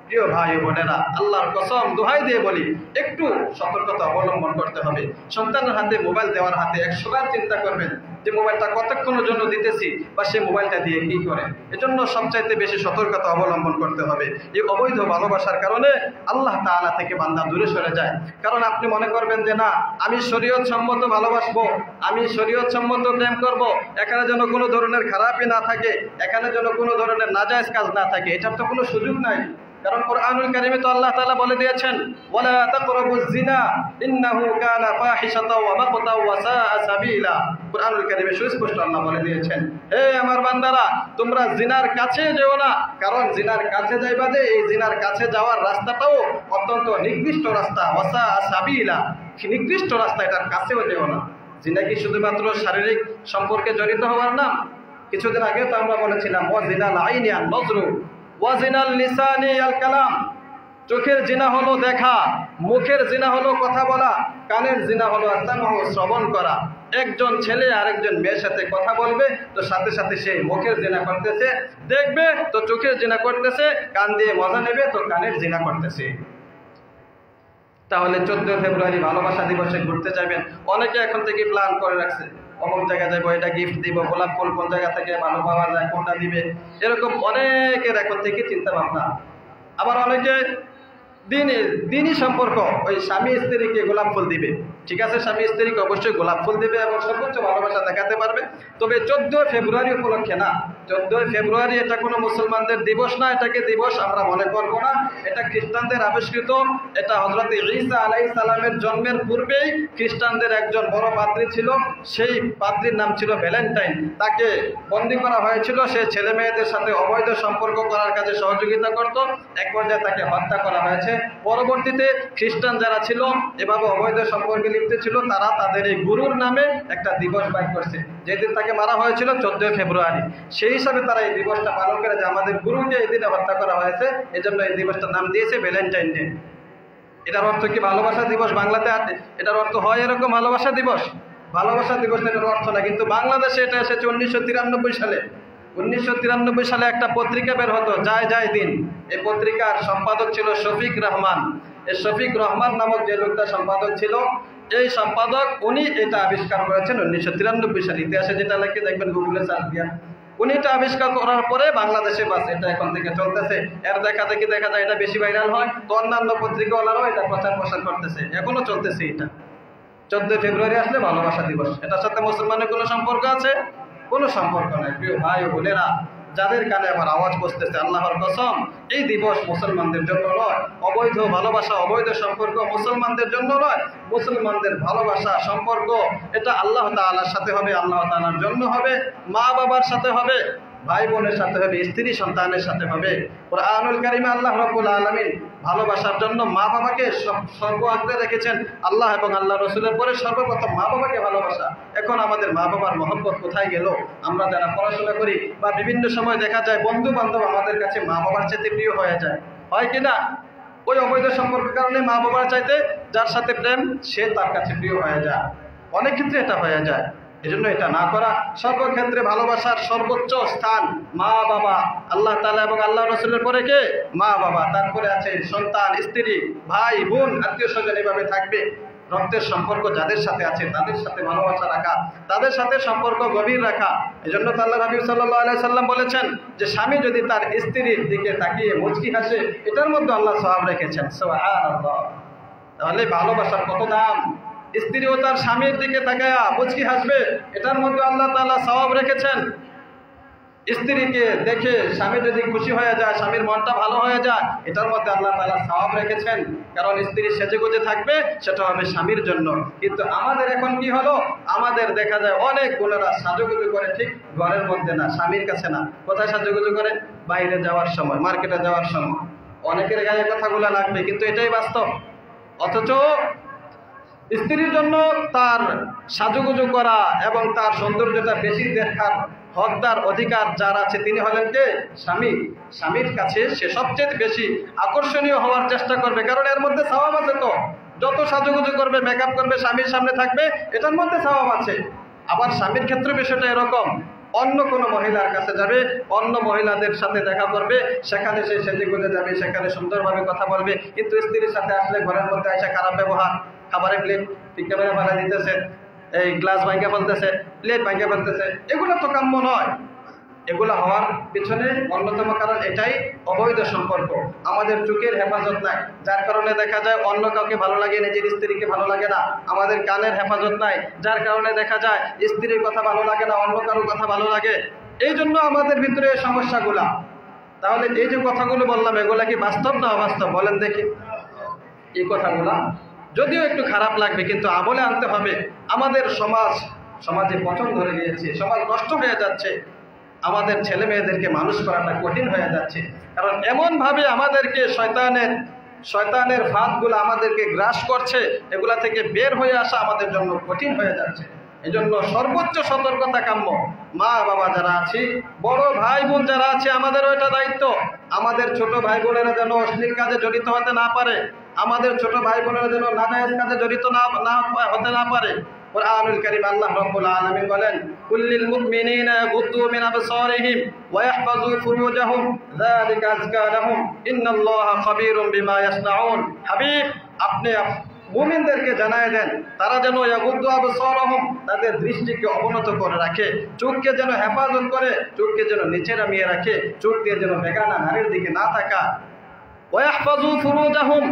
A: প্রিয় ভাই বোনেরা, আল্লাহর কসম দোহাই দিয়ে বলি, একটু সতর্কতা অবলম্বন করতে হবে। সন্তানের হাতে মোবাইল দেওয়ার হাতে 100 বার চিন্তা করবেন যে মোবাইলটা কতক্ষণের জন্য দিতেছি বা সে মোবাইলটা দিয়ে কি করে। এজন্য সবচাইতে বেশি সতর্কতা অবলম্বন করতে হবে। এই অবৈধ ভালোবাসার কারণে আল্লাহ তাআলা থেকে বান্দা দূরে সরে যায়। কারণ আপনি মনে করবেন যে না, আমি শরীয়ত সম্মত ভালোবাসবো, আমি শরীয়ত সম্মত প্রেম করব, এখানে যেন কোনো ধরনের খারাপই না থাকে, এখানে যেন কোনো ধরনের নাজায়েজ কাজ না থাকে, এটার তো কোনো সুযোগ নাই। কারণ কোরআনুল কারীমে তো আল্লাহ তাআলা বলে দিয়েছেন, ওয়ালা তাকরাবুজ জিনা ইন্নাহু কানা ফাহিশাতাও ওয়া মাকতাও ওয়া সাআ সাবিলা। কোরআনুল কারীমে সুস্পষ্ট আল্লাহ বলে দিয়েছেন, হে আমার বান্দারা, তোমরা জিনার কাছে যেও না, কারণ জিনার কাছে যাইবা যে এই জিনার কাছে যাওয়ার রাস্তাটাও অত্যন্ত নিকৃষ্ট রাস্তা, ওয়া সাআ সাবিলা, নিকৃষ্ট রাস্তা, এটার কাছেও যেও না। জিনা কি শুধুমাত্র শারীরিক সম্পর্কে জড়িত হওয়ার নাম? কিছুদিন আগে তো আমরা বলেছিলাম, ওয়া জিনাল আইনি আন নজরু ওয়াজিনাল লিসানি আল কালাম। চোখের জিনা হলো দেখা, মুখের জিনা হলো কথা বলা, কানের জিনা হলো আসামাউ শ্রবণ করা। একজন ছেলে আরেকজন মেয়ের সাথে কথা বলবে তো সাথে সাথে সে মুখের জিনা করতেছে, দেখবে তো চোখের জিনা করতেছে, কান দিয়ে মজা নেবে তো কানের জিনা করতেছে। তাহলে 14 ফেব্রুয়ারি ভালোবাসা দিবসে ঘুরতে যাবেন, অনেকে এখন থেকে প্ল্যান করে রাখছে, অমুক জায়গায় যাবো, এটা গিফট দিব, গোলাপ ফুল কোন জায়গা থেকে ভালো পাওয়া যায়, কোনটা দিবে, এরকম অনেকের এখন থেকে চিন্তা ভাবনা। আবার অনেকে দিনই সম্পর্ক, ওই স্বামী স্ত্রীকে গোলাপ ফুল দিবে, ঠিক আছে, স্বামী স্ত্রীকে অবশ্যই গোলাপ ফুল দিবে এবং সর্বোচ্চ ভালোবাসা দেখাতে পারবে। তবে 14 ফেব্রুয়ারি উপলক্ষে না, 14 ফেব্রুয়ারি এটা কোনো মুসলমানদের দিবস না, এটাকে দিবস আমরা মনে করব না। এটা খ্রিস্টানদের আবিষ্কৃত, এটা হযরত ঈসা আলাইহিস সালামের জন্মের পূর্বেই খ্রিস্টানদের একজন বড় পাদ্রী ছিল, সেই পাদ্রীর নাম ছিল ভ্যালেন্টাইন। তাকে বন্দী করা হয়েছিল, সে ছেলে মেয়েদের সাথে অবৈধ সম্পর্ক করার কাজে সহযোগিতা করত। এক পর্যায়ে তাকে হত্যা করা হয়েছে। পরবর্তীতে খ্রিস্টান যারা ছিল এভাবে অবৈধ সম্পর্কে লিপ্ত ছিল, তারা তাদের এই গুরুর নামে একটা দিবস বাইর করছে। যেদিন তাকে মারা হয়েছিল 14 ফেব্রুয়ারি, সেই হিসাবে তারা এই দিবসটা পালন করে যে আমাদের গুরুকে এই দিনে হত্যা করা হয়েছে, এজন্য এই দিবসটার নাম দিয়েছে ভ্যালেন্টাইন ডে। এটার অর্থ কি ভালোবাসা দিবস বাংলাতে আছে? এটার অর্থ হয় এরকম ভালোবাসা দিবস? ভালোবাসা দিবস এটার অর্থ না। কিন্তু বাংলাদেশে এটা এসেছে 1993 সালে। 1993 সালে একটা পত্রিকা বের হতো, যায় যায় দিন। এই পত্রিকার সম্পাদক ছিল শফিক রহমান। এই শফিক রহমান নামক যে লোকটা সম্পাদক ছিল, এই সম্পাদক উনি এটা আবিষ্কার করেছেন 1993 সালে। ইতিহাসে যেটা লেখে দেখবেন গুগলে সার্চ দিয়া, উনি এটা আবিষ্কার করার পরে বাংলাদেশে বাস এটা এখন থেকে চলতেছে। এর দেখা যায় এটা বেশি ভাইরাল হয়, তো অন্যান্য পত্রিকাওয়ালারাও এটা প্রচার প্রসার করতেছে, এখনো চলতেছে। এটা 14 ফেব্রুয়ারি আসলে ভালোবাসা দিবস, এটার সাথে মুসলমানের কোনো সম্পর্ক আছে? কোনো সম্পর্ক নাই। প্রিয় ভাই ও বোনেরা, যাদের কানে আমার আওয়াজ বসতেছে, আল্লাহর কসম, এই দিবস মুসলমানদের জন্য নয়। অবৈধ ভালোবাসা, অবৈধ সম্পর্ক মুসলমানদের জন্য নয়। মুসলমানদের ভালোবাসা সম্পর্ক এটা আল্লাহ তাআলার সাথে হবে, আল্লাহ তাআলার জন্য হবে, মা বাবার সাথে হবে, ভাই বোনের সাথে হবে, স্ত্রী সন্তানের সাথে হবে। কুরআনুল কারীমে আল্লাহ রাব্বুল আলামিন ভালোবাসার জন্য মা বাবাকে সর্বাগ্রে রেখেছেন। আল্লাহ এবং আল্লাহ রসুলের পরে সর্বপ্রথম মা বাবাকে ভালোবাসা। এখন আমাদের মা বাবার মহব্বত কোথায় গেল? আমরা যারা পড়াশোনা করি বা বিভিন্ন সময় দেখা যায় বন্ধু বান্ধব আমাদের কাছে মা বাবার চাইতে প্রিয় হয়ে যায়, হয় কিনা? ওই অবৈধ সম্পর্কের কারণে মা বাবার চাইতে যার সাথে প্রেম, সে তার কাছে প্রিয় হয়ে যায়। অনেক ক্ষেত্রে এটা হয়ে যায়। এজন্য এটা না করা। সর্বক্ষেত্রে ভালোবাসার সর্বোচ্চ স্থান মা বাবা। আল্লাহ তাআলা এবং আল্লাহ রসুলের পরে কে? মা বাবা। তারপরে আছে সন্তান, স্ত্রী, ভাই বোন, আত্মীয় স্বজন, এভাবে থাকবে। রক্তের সম্পর্ক যাদের সাথে আছে তাদের সাথে ভালোবাসা রাখা, তাদের সাথে সম্পর্ক গভীর রাখা। এজন্য তো আল্লাহ নবী সাল্লাল্লাহু আলাইহি সাল্লাম বলেছেন যে স্বামী যদি তার স্ত্রীর দিকে তাকিয়ে মুচকি হাসে, এটার মধ্যে আল্লাহ সওয়াব রেখেছেন। সুবহানাল্লাহ। তাহলে ভালোবাসার কত দাম! স্ত্রীও তার স্বামীর দিকে তাকায়া মুচকি হাসবে, এটার মধ্যে আল্লাহ তাআলা সওয়াব রেখেছেন। স্ত্রীকে দেখে স্বামী যদি খুশি হয়ে যায়, স্বামীর মনটা ভালো হয়ে যায়, এটার মধ্যে আল্লাহ তাআলা সওয়াব রেখেছেন। কারণ স্ত্রী সেজেগুজে থাকবে, সেটা হবে স্বামীর জন্য। কিন্তু আমাদের এখন কি হলো? আমাদের দেখা যায় অনেক বোনেরা সাজুগুজু করে, ঠিক ঘরের মধ্যে না, স্বামীর কাছে না। কোথায় সাজুগুজু করে? বাইরে যাওয়ার সময়, মার্কেটে যাওয়ার সময়। অনেকের গায়ে কথাগুলো লাগবে, কিন্তু এটাই বাস্তব। অথচ স্ত্রীর জন্য তার সাজুগুজু করা এবং তার সৌন্দর্যটা বেশি দেখার হকদার, অধিকার যার আছে তিনি হলেন কে? স্বামী। স্বামীর কাছে সে সবচেয়ে বেশি আকর্ষণীয় হওয়ার চেষ্টা করবে, কারণ এর মধ্যে সওয়াব আছে। তো যত সাজুগুজু করবে, মেকআপ করবে, স্বামীর সামনে থাকবে, এটার মধ্যে সওয়াব আছে। আবার স্বামীর ক্ষেত্রে বিষয়টা এরকম, অন্য কোনো মহিলার কাছে যাবে, অন্য মহিলাদের সাথে দেখা করবে, সেখানে সে সেজেগুজে যাবে, সেখানে সুন্দরভাবে কথা বলবে। কিন্তু স্ত্রীর সাথে আসলে ঘরের মধ্যে এসে খারাপ ব্যবহার, খাবারের প্লেট ঠিক ক্যামেরা ফেলা দিতেছে, এই গ্লাস ভাঙিয়ে ফেলতেছে, প্লেট ভাঙিয়ে ফেলতেছে, এগুলো তো কাম্য নয়। এগুলো হওয়ার পিছনে অন্যতম কারণ এটাই, অবৈধ সম্পর্ক। আমাদের চোখের হেফাজত নাই, যার কারণে দেখা যায় অন্য কাউকে ভালো লাগে, নিজের স্ত্রীকে ভালো লাগে না। আমাদের কানের হেফাজত নাই, যার কারণে দেখা যায় স্ত্রীর কথা ভালো লাগে না, অন্য কারোর কথা ভালো লাগে। এই জন্য আমাদের ভিতরে এই সমস্যাগুলা। তাহলে এই যে কথাগুলো বললাম, এগুলা কি বাস্তব না অবাস্তব? বলেন দেখি। এই কথাগুলা যদিও একটু খারাপ লাগবে, কিন্তু আমলে আনতে হবে। আমাদের সমাজে পতন ধরে গিয়েছে, সমাজ নষ্ট হয়ে যাচ্ছে। আমাদের ছেলে মেয়েদেরকে মানুষ করাটা কঠিন হয়ে যাচ্ছে, কারণ এমনভাবে আমাদেরকে শয়তানের ফাঁদগুলো আমাদেরকে গ্রাস করছে, এগুলা থেকে বের হয়ে আসা আমাদের জন্য কঠিন হয়ে যাচ্ছে। এজন্য সর্বোচ্চ সতর্কতা কাম্য। মা বাবা যারা আছে, বড় ভাই বোন যারা আছে, আমাদেরও এটা দায়িত্ব। আমাদের ছোট ভাই বোনেরা যেন অশ্লীল কাজে জড়িত হতে না পারে, আমাদের ছোট ভাই বোনেরা যেন নাজায়েজ কাজে জড়িত হতে না পারে। কুরআনুল কারীম আল্লাহ রাব্বুল আলামিন বলেন, কুল্লিল মুমিনিনা ইয়াগুদ্দু মিন আবসারিহিম ওয়া ইয়াহফাযু ফুরুজাহুম যালিকা আযকা লাহুম ইন্নাল্লাহা খাবীরুম বিমা ইয়াসনাউন। হাবিব, আপনি মুমিনদেরকে জানায় দেন তারা যেন ইয়াগুদ্দু আবসারহুম, তাদের দৃষ্টিকে অবনত করে রাখে, চোখকে যেন হেফাজত করে, চোখকে যেন নিচে নামিয়ে রাখে, চোখ দিয়ে যেন বেগানা নারীর দিকে না তাকা। ওয়া ইয়াহফাযু ফুরুজাহুম,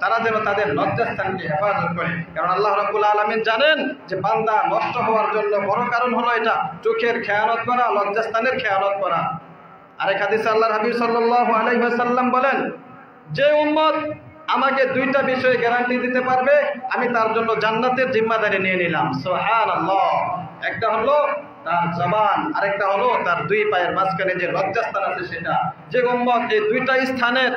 A: তারা যেন তাদের লজ্জাস্থানকে হেফাজত করে। কারণ আল্লাহ রাব্বুল আলামিন জানেন যে বান্দা নষ্ট হওয়ার জন্য বড় কারণ হলো এটা, চোখের খেয়ানত করা, লজ্জাস্থানের খেয়ানত করা। আরেক হাদিসে আল্লাহর হাবিব সাল্লাল্লাহু আলাইহি ওয়াসাল্লাম বলেন, যে উম্মত আমাকে দুইটা বিষয়ে গ্যারান্টি দিতে পারবে, আমি তার জন্য জান্নাতের জিম্মাদারি নিয়ে নিলাম। সুবহানাল্লাহ। একটা হলো তার জবান, আরেকটা হলো তার দুই পায়ের মাঝখানে যে লজ্জাস্থান আছে সেটা। যে উম্মত এই দুইটা স্থানের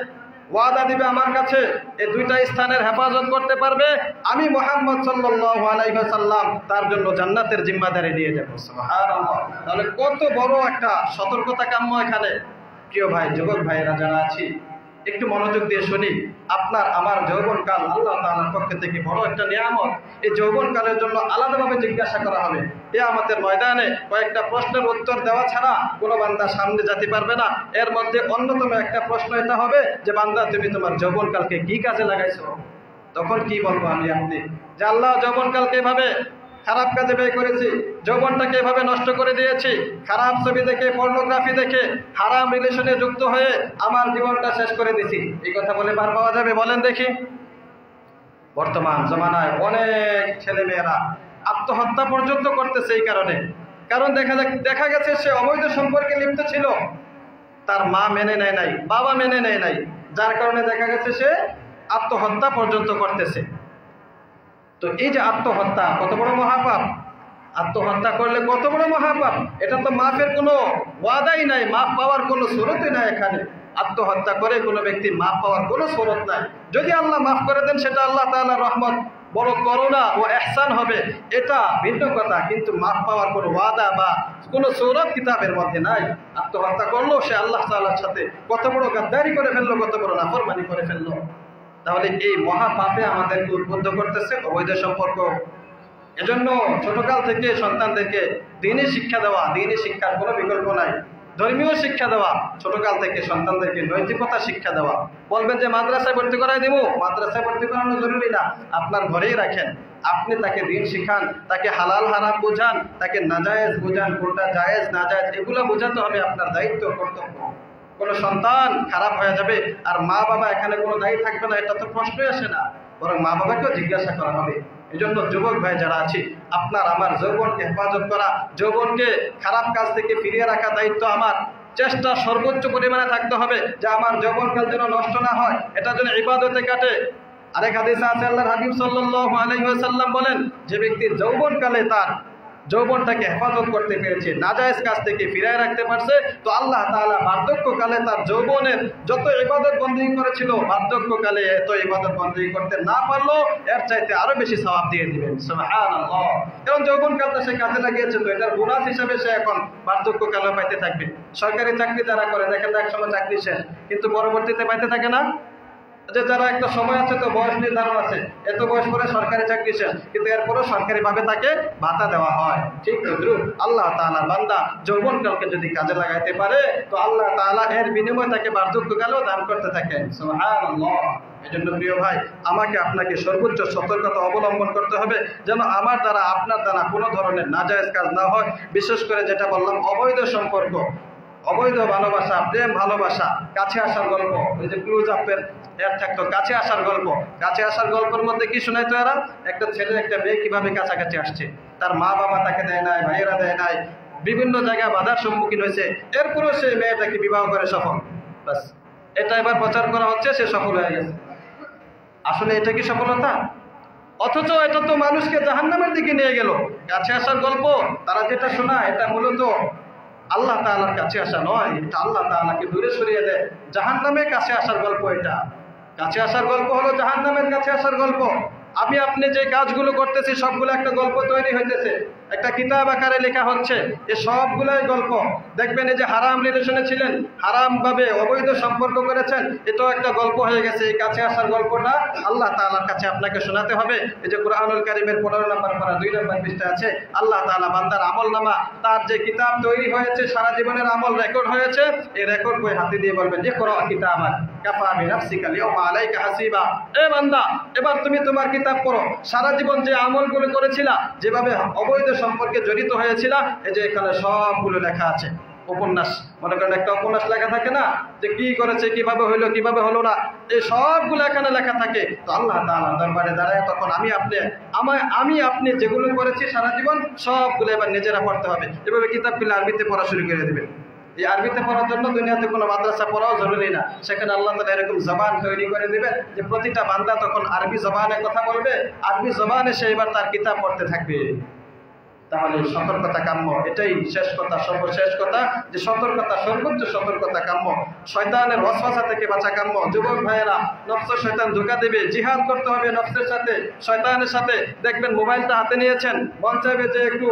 A: ওয়াদা দিবে আমার কাছে, এই দুইটা স্থানের হেফাজত করতে পারবে, আমি মুহাম্মদ সাল্লাল্লাহু আলাইহি ওয়াসাল্লাম তার জন্য জান্নাতের জিম্মাদারি দিয়ে দেব। সুবহানাল্লাহ। তাহলে কত বড় একটা সতর্কতা কাম্য এখানে। প্রিয় ভাই, যুবক ভাইয়েরা যারা আছি, একটু মনোযোগ দিয়ে শুনি। আপনার আমার যৌবনকাল আল্লাহ তাআলার পক্ষ থেকে বড় একটা নিয়ামত। এই যৌবনকালের জন্য আলাদাভাবে জিজ্ঞাসা করা হবে। কিয়ামতের ময়দানে কয়েকটা প্রশ্নের উত্তর দেওয়া ছাড়া কোনো বান্দা সামনে যেতে পারবে না। এর মধ্যে অন্যতম একটা প্রশ্ন এটা হবে যে বান্দা তুমি তোমার যৌবনকালকে কি কাজে লাগাইছো? তখন কি বলবো আমি আপনি যে আল্লাহ যৌবনকালকে এভাবে খারাপ কাজে ব্যয় করেছি, যৌবনটাকে এভাবে নষ্ট করে দিয়েছি, খারাপ ছবি দেখে, পর্নোগ্রাফি দেখে, হারাম রিলেশনে যুক্ত হয়ে আমার জীবনটা শেষ করে দিছি। এই কথা বলে পার পাওয়া যাবে? বলেন দেখি। বর্তমান জমানায় অনেক ছেলেমেয়েরা আত্মহত্যা পর্যন্ত করতেছে এই কারণে। কারণ দেখা গেছে সে অবৈধ সম্পর্কে লিপ্ত ছিল, তার মা মেনে নেয় নাই, বাবা মেনে নেয় নাই, যার কারণে দেখা গেছে সে আত্মহত্যা পর্যন্ত করতেছে। তো এই যে আত্মহত্যা কত বড় মহাপাপ, আত্মহত্যা করলে কত বড় মহাপাপ, এটা তো মাফের কোনো ওয়াদাই নাই, মাফ পাওয়ার কোনো সুরতই নাই। এখানে আত্মহত্যা করে কোনো ব্যক্তি মাফ পাওয়ার কোনো সুরত নাই। যদি আল্লাহ মাফ করে দেন সেটা আল্লাহ তাআলার রহমত, বড় করুণা ও ইহসান হবে, এটা ভিন্ন কথা। কিন্তু মাফ পাওয়ার কোনো ওয়াদা বা কোনো সুরত কিতাবের মধ্যে নাই। আত্মহত্যা করলো সে আল্লাহ তাআলার সাথে কত বড় গাদ্দারি করে ফেললো, কত বড় নাফরমানি করে ফেললো। তাহলে এই মহাপাপে আমাদেরকে উদ্বুদ্ধ করতেছে অবৈধ সম্পর্ক। এজন্য ছোটকাল থেকে সন্তানদেরকে দ্বীনি শিক্ষা দেওয়া, দ্বীনি শিক্ষার কোনো বিকল্প নাই। ধর্মীয় শিক্ষা দেওয়া, ছোটকাল থেকে সন্তানদেরকে নৈতিকতা শিক্ষা দেওয়া। বলবেন যে মাদ্রাসায় ভর্তি করাই দেবো, মাদ্রাসায় ভর্তি করানো জরুরি না, আপনার ঘরেই রাখেন। আপনি তাকে দিন শিখান, তাকে হালাল হারাম বোঝান, তাকে নাজায়েজ বোঝান, কোনটা জায়েজ না জায়েজ এগুলো বোঝাতে হবে আপনার দায়িত্ব, কর্তব্য। কোনো সন্তান খারাপ হয়ে যাবে আর মা বাবা এখানে কোনো দায়ী থাকবে না, এটা তো প্রশ্নই আসে না। বরং মা বাবাকেও জিজ্ঞাসা করা হবে। এই জন্য যুবক ভাই যারা আছে, আপনার আমার যৌবনকে হেফাজত করা, যৌবনকে খারাপ কাজ থেকে ফিরিয়ে রাখা দায়িত্ব আমার। চেষ্টা সর্বোচ্চ পরিমাণে থাকতে হবে যে আমার যৌবনকাল যেন নষ্ট না হয়, এটা যেন ইবাদতে কাটে। আরেক হাদিসে আছে আল্লাহর হাবিব সাল্লাল্লাহু আলাইহি ওয়াসাল্লাম বলেন, যে ব্যক্তি যৌবনকালে তার যৌবনটাকে হেফাজত করতে পেরেছে, নাজায়েজ কাজ থেকে ফিরায় রাখতে পারছে, তো আল্লাহ তাআলা বার্ধক্যকালে তার যৌবনের যত ইবাদত বন্দেগী করেছিল, বার্ধক্যকালে এত ইবাদত বন্দেগী করতে না পারলো এর চাইতে আরো বেশি সওয়াব দিয়ে দিবেন। সুবহানাল্লাহ। কারণ যৌবনকালটা সে কাজে লাগিয়েছে, তো এটার বোনাস হিসাবে সে এখন বার্ধক্যকালে পাইতে থাকবে। সরকারি চাকরি যারা করে দেখেন এক সময় চাকরি শেষ, কিন্তু পরবর্তীতে পাইতে থাকে না। যে যারা একটা সময় আছে, তো বয়স নির্ধারণ আছে, এত বয়স পরে সরকারি চাকরি শেষ, কিন্তু এরপরও সরকারিভাবে তাকে ভাতা দেওয়া হয়। ঠিক তদ্রুপ আল্লাহ তাআলা বান্দা যৌবনকালকে যদি কাজে লাগাইতে পারে, তো আল্লাহ তাআলা এর বিনিময়ে তাকে বার্ধক্যকালেও দান করতে থাকেন। সুবহানাল্লাহ। এই জন্য প্রিয় ভাই, আমাকে আপনাকে সর্বোচ্চ সতর্কতা অবলম্বন করতে হবে যেন আমার দ্বারা আপনার দ্বারা কোনো ধরনের নাজায়েজ কাজ না হয়। বিশেষ করে যেটা বললাম, অবৈধ সম্পর্ক, অবৈধ ভালোবাসা, প্রেম ভালোবাসা, কাছে আসার গল্প, ওই যে ক্লোজ আপের এর থাকতো কাছে আসার গল্প। কাছে আসার গল্পের মধ্যে কি শোনাইতো এরা? একটা ছেলে একটা মেয়ে কিভাবে কাছাকাছি আসছে, তার মা বাবা তাকে দেয় নাই, ভাইয়েরা দেয় নাই, বিভিন্ন জায়গায় বাধার সম্মুখীন হয়েছে, এরপরও সে মেয়েটাকে বিবাহ করে সফল। বাস, এটা এবার প্রচার করা হচ্ছে সে সফল হয়ে গেছে। আসলে এটা কি সফলতা? অথচ এটা তো মানুষকে জাহান্নামের দিকে নিয়ে গেল। কাছে আসার গল্প তারা যেটা শোনায়, এটা মূলত আল্লাহ তাআলার কাছে আসা নয়, এটা আল্লাহ তাআলাকে দূরে সরিয়ে দেয়। জাহান্নামের কাছে আসার গল্প এটা। কাছে আসার গল্প হলো জাহান্নামের কাছে আসার গল্প। আমি আপনি যে কাজগুলো করতেছি সবগুলো একটা গল্প তৈরি হইতেছে, একটা কিতাব আকারে লেখা হচ্ছে। এই সবগুলাই গল্প। দেখবেন এই যে হারাম রিলেশনে ছিলেন, হারাম ভাবে অবৈধ সম্পর্ক করেছেন, এটাও একটা গল্প হয়ে গেছে। এই কাছে আসার গল্পটা আল্লাহ তাআলার কাছে আপনাকে শোনাতে হবে। এই যে কুরআনুল কারীমের 15 নম্বর পারা 2 নম্বর পৃষ্ঠা আছে, আল্লাহ তাআলা বান্দার আমলনামা, তার যে কিতাব তৈরি হয়েছে, সারা জীবনের আমল রেকর্ড হয়েছে, এই রেকর্ড বই হাতে দিয়ে বলবেন যে ইকরা কিতাবাক কাফা বিনাফসিকা আল-ইয়াওমা আলাইকা হাসিবা। এ বান্দা, এবার তুমি তোমার কিতাব পড়ো। সারা জীবন যে আমলগুলো করেছিলা, যেভাবে অবৈধ সম্পর্কে জড়িত হয়েছিলা, এই যে এখানে সবগুলো লেখা আছে। উপন্যাস, মনে করেন একটা উপন্যাস লেখা থাকে না, যে কি করেছে, কিভাবে হইলো, কিভাবে হলো না, এই সবগুলো এখানে লেখা থাকে। তো আল্লাহ তাআলা দরবারে দাঁড়ায় তখন আমি আপনি যেগুলো করেছি সারা জীবন, সবগুলো এবার নিজেরা পড়তে হবে। এভাবে কিতাবগুলো আরবিতে পড়া শুরু করে দেবেন। এই আরবিতে পড়ার জন্য দুনিয়াতে কোনো মাদ্রাসা পড়াও জরুরি না। সেখানে আল্লাহ তাআলা এরকম জবান তৈরি করে দিবেন যে প্রতিটা বান্দা তখন আরবি জবানে কথা বলবে, আরবি জবানে সে এবার তার কিতাব পড়তে থাকবে। তাহলে সতর্কতা কাম্য। এটাই শেষ কথা, সর্বশেষ কথা, যে সতর্কতা, সর্বোচ্চ সতর্কতা কাম্য। শয়তানের ওয়াসওয়াসা থেকে বাঁচা কাম্য। যুবক ভাইয়েরা, নফস শয়তান ধোঁকা দেবে, জিহাদ করতে হবে নফসের সাথে, শয়তানের সাথে। দেখবেন মোবাইলটা হাতে নিয়েছেন, মন চাইবে যে একটু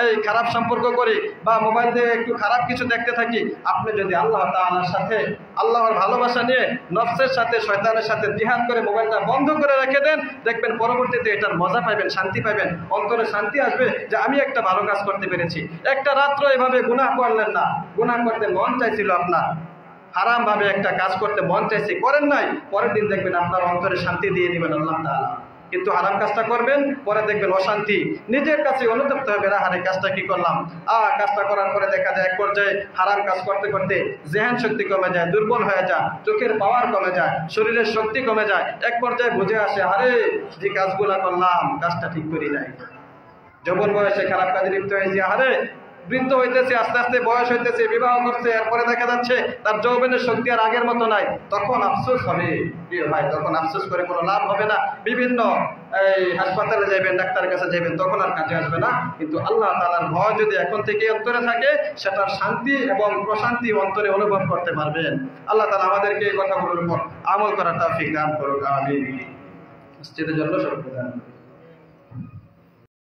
A: এই খারাপ সম্পর্ক করি বা মোবাইল দিয়ে একটু খারাপ কিছু দেখতে থাকি। আপনি যদি আল্লাহ তাআলার সাথে, আল্লাহর ভালোবাসা নিয়ে নফসের সাথে, শয়তানের সাথে জিহাদ করে মোবাইলটা বন্ধ করে রেখে দেন, দেখবেন পরবর্তীতে এটার মজা পাইবেন, শান্তি পাইবেন, অন্তরে শান্তি আসবে যে আমি একটা ভালো কাজ করতে পেরেছি। একটা রাত্র এভাবে গুনাহ করলেন না, গুনাহ করতে মন চাইছিল আপনার, হারাম ভাবে একটা কাজ করতে মন চাইছে, করেন নাই, পরের দিন দেখবেন আপনার অন্তরে শান্তি দিয়ে দিবেন আল্লাহ তাআলা। কিন্তু হারাম কাজটা করবেন, পরে দেখবেন অশান্তি, নিজের কাছে অনুতপ্ত হবে, না হারে কাজটা কি করলাম। কাজটা করার পরে দেখা যায় এক পর্যায়ে হারাম কাজ করতে করতে জেহান শক্তি কমে যায়, দুর্বল হয়ে যায়, চোখের পাওয়ার কমে যায়, শরীরের শক্তি কমে যায়। এক পর্যায়ে বুঝে আসে, আরে যে কাজগুলা করলাম কাজটা ঠিক করি নাই। যৌবন বয়সে খারাপ কাজে লিপ্ত হয়েছে, আরে বৃদ্ধ হইতেছে, আস্তে আস্তে বয়স হইতেছে, বিবাহ করছে, এরপরে দেখা যাচ্ছে তার যৌবনের শক্তি আর আগের মতো নাই। তখন আফসোস হবে প্রিয় ভাই, তখন আফসোস করে কোনো লাভ হবে না। বিভিন্ন এই হাসপাতালে যাবেন, ডাক্তারের কাছে যাবেন, তখন আর কাজে আসবে না। কিন্তু আল্লাহ তাআলার ভয় যদি এখন থেকে অন্তরে থাকে, সেটার শান্তি এবং প্রশান্তি অন্তরে অনুভব করতে পারবেন। আল্লাহ তাআলা আমাদেরকে এই কথাগুলোর উপর আমল করার তৌফিক দান করুক। আমিন। মসজিদের জন্য সর্বদা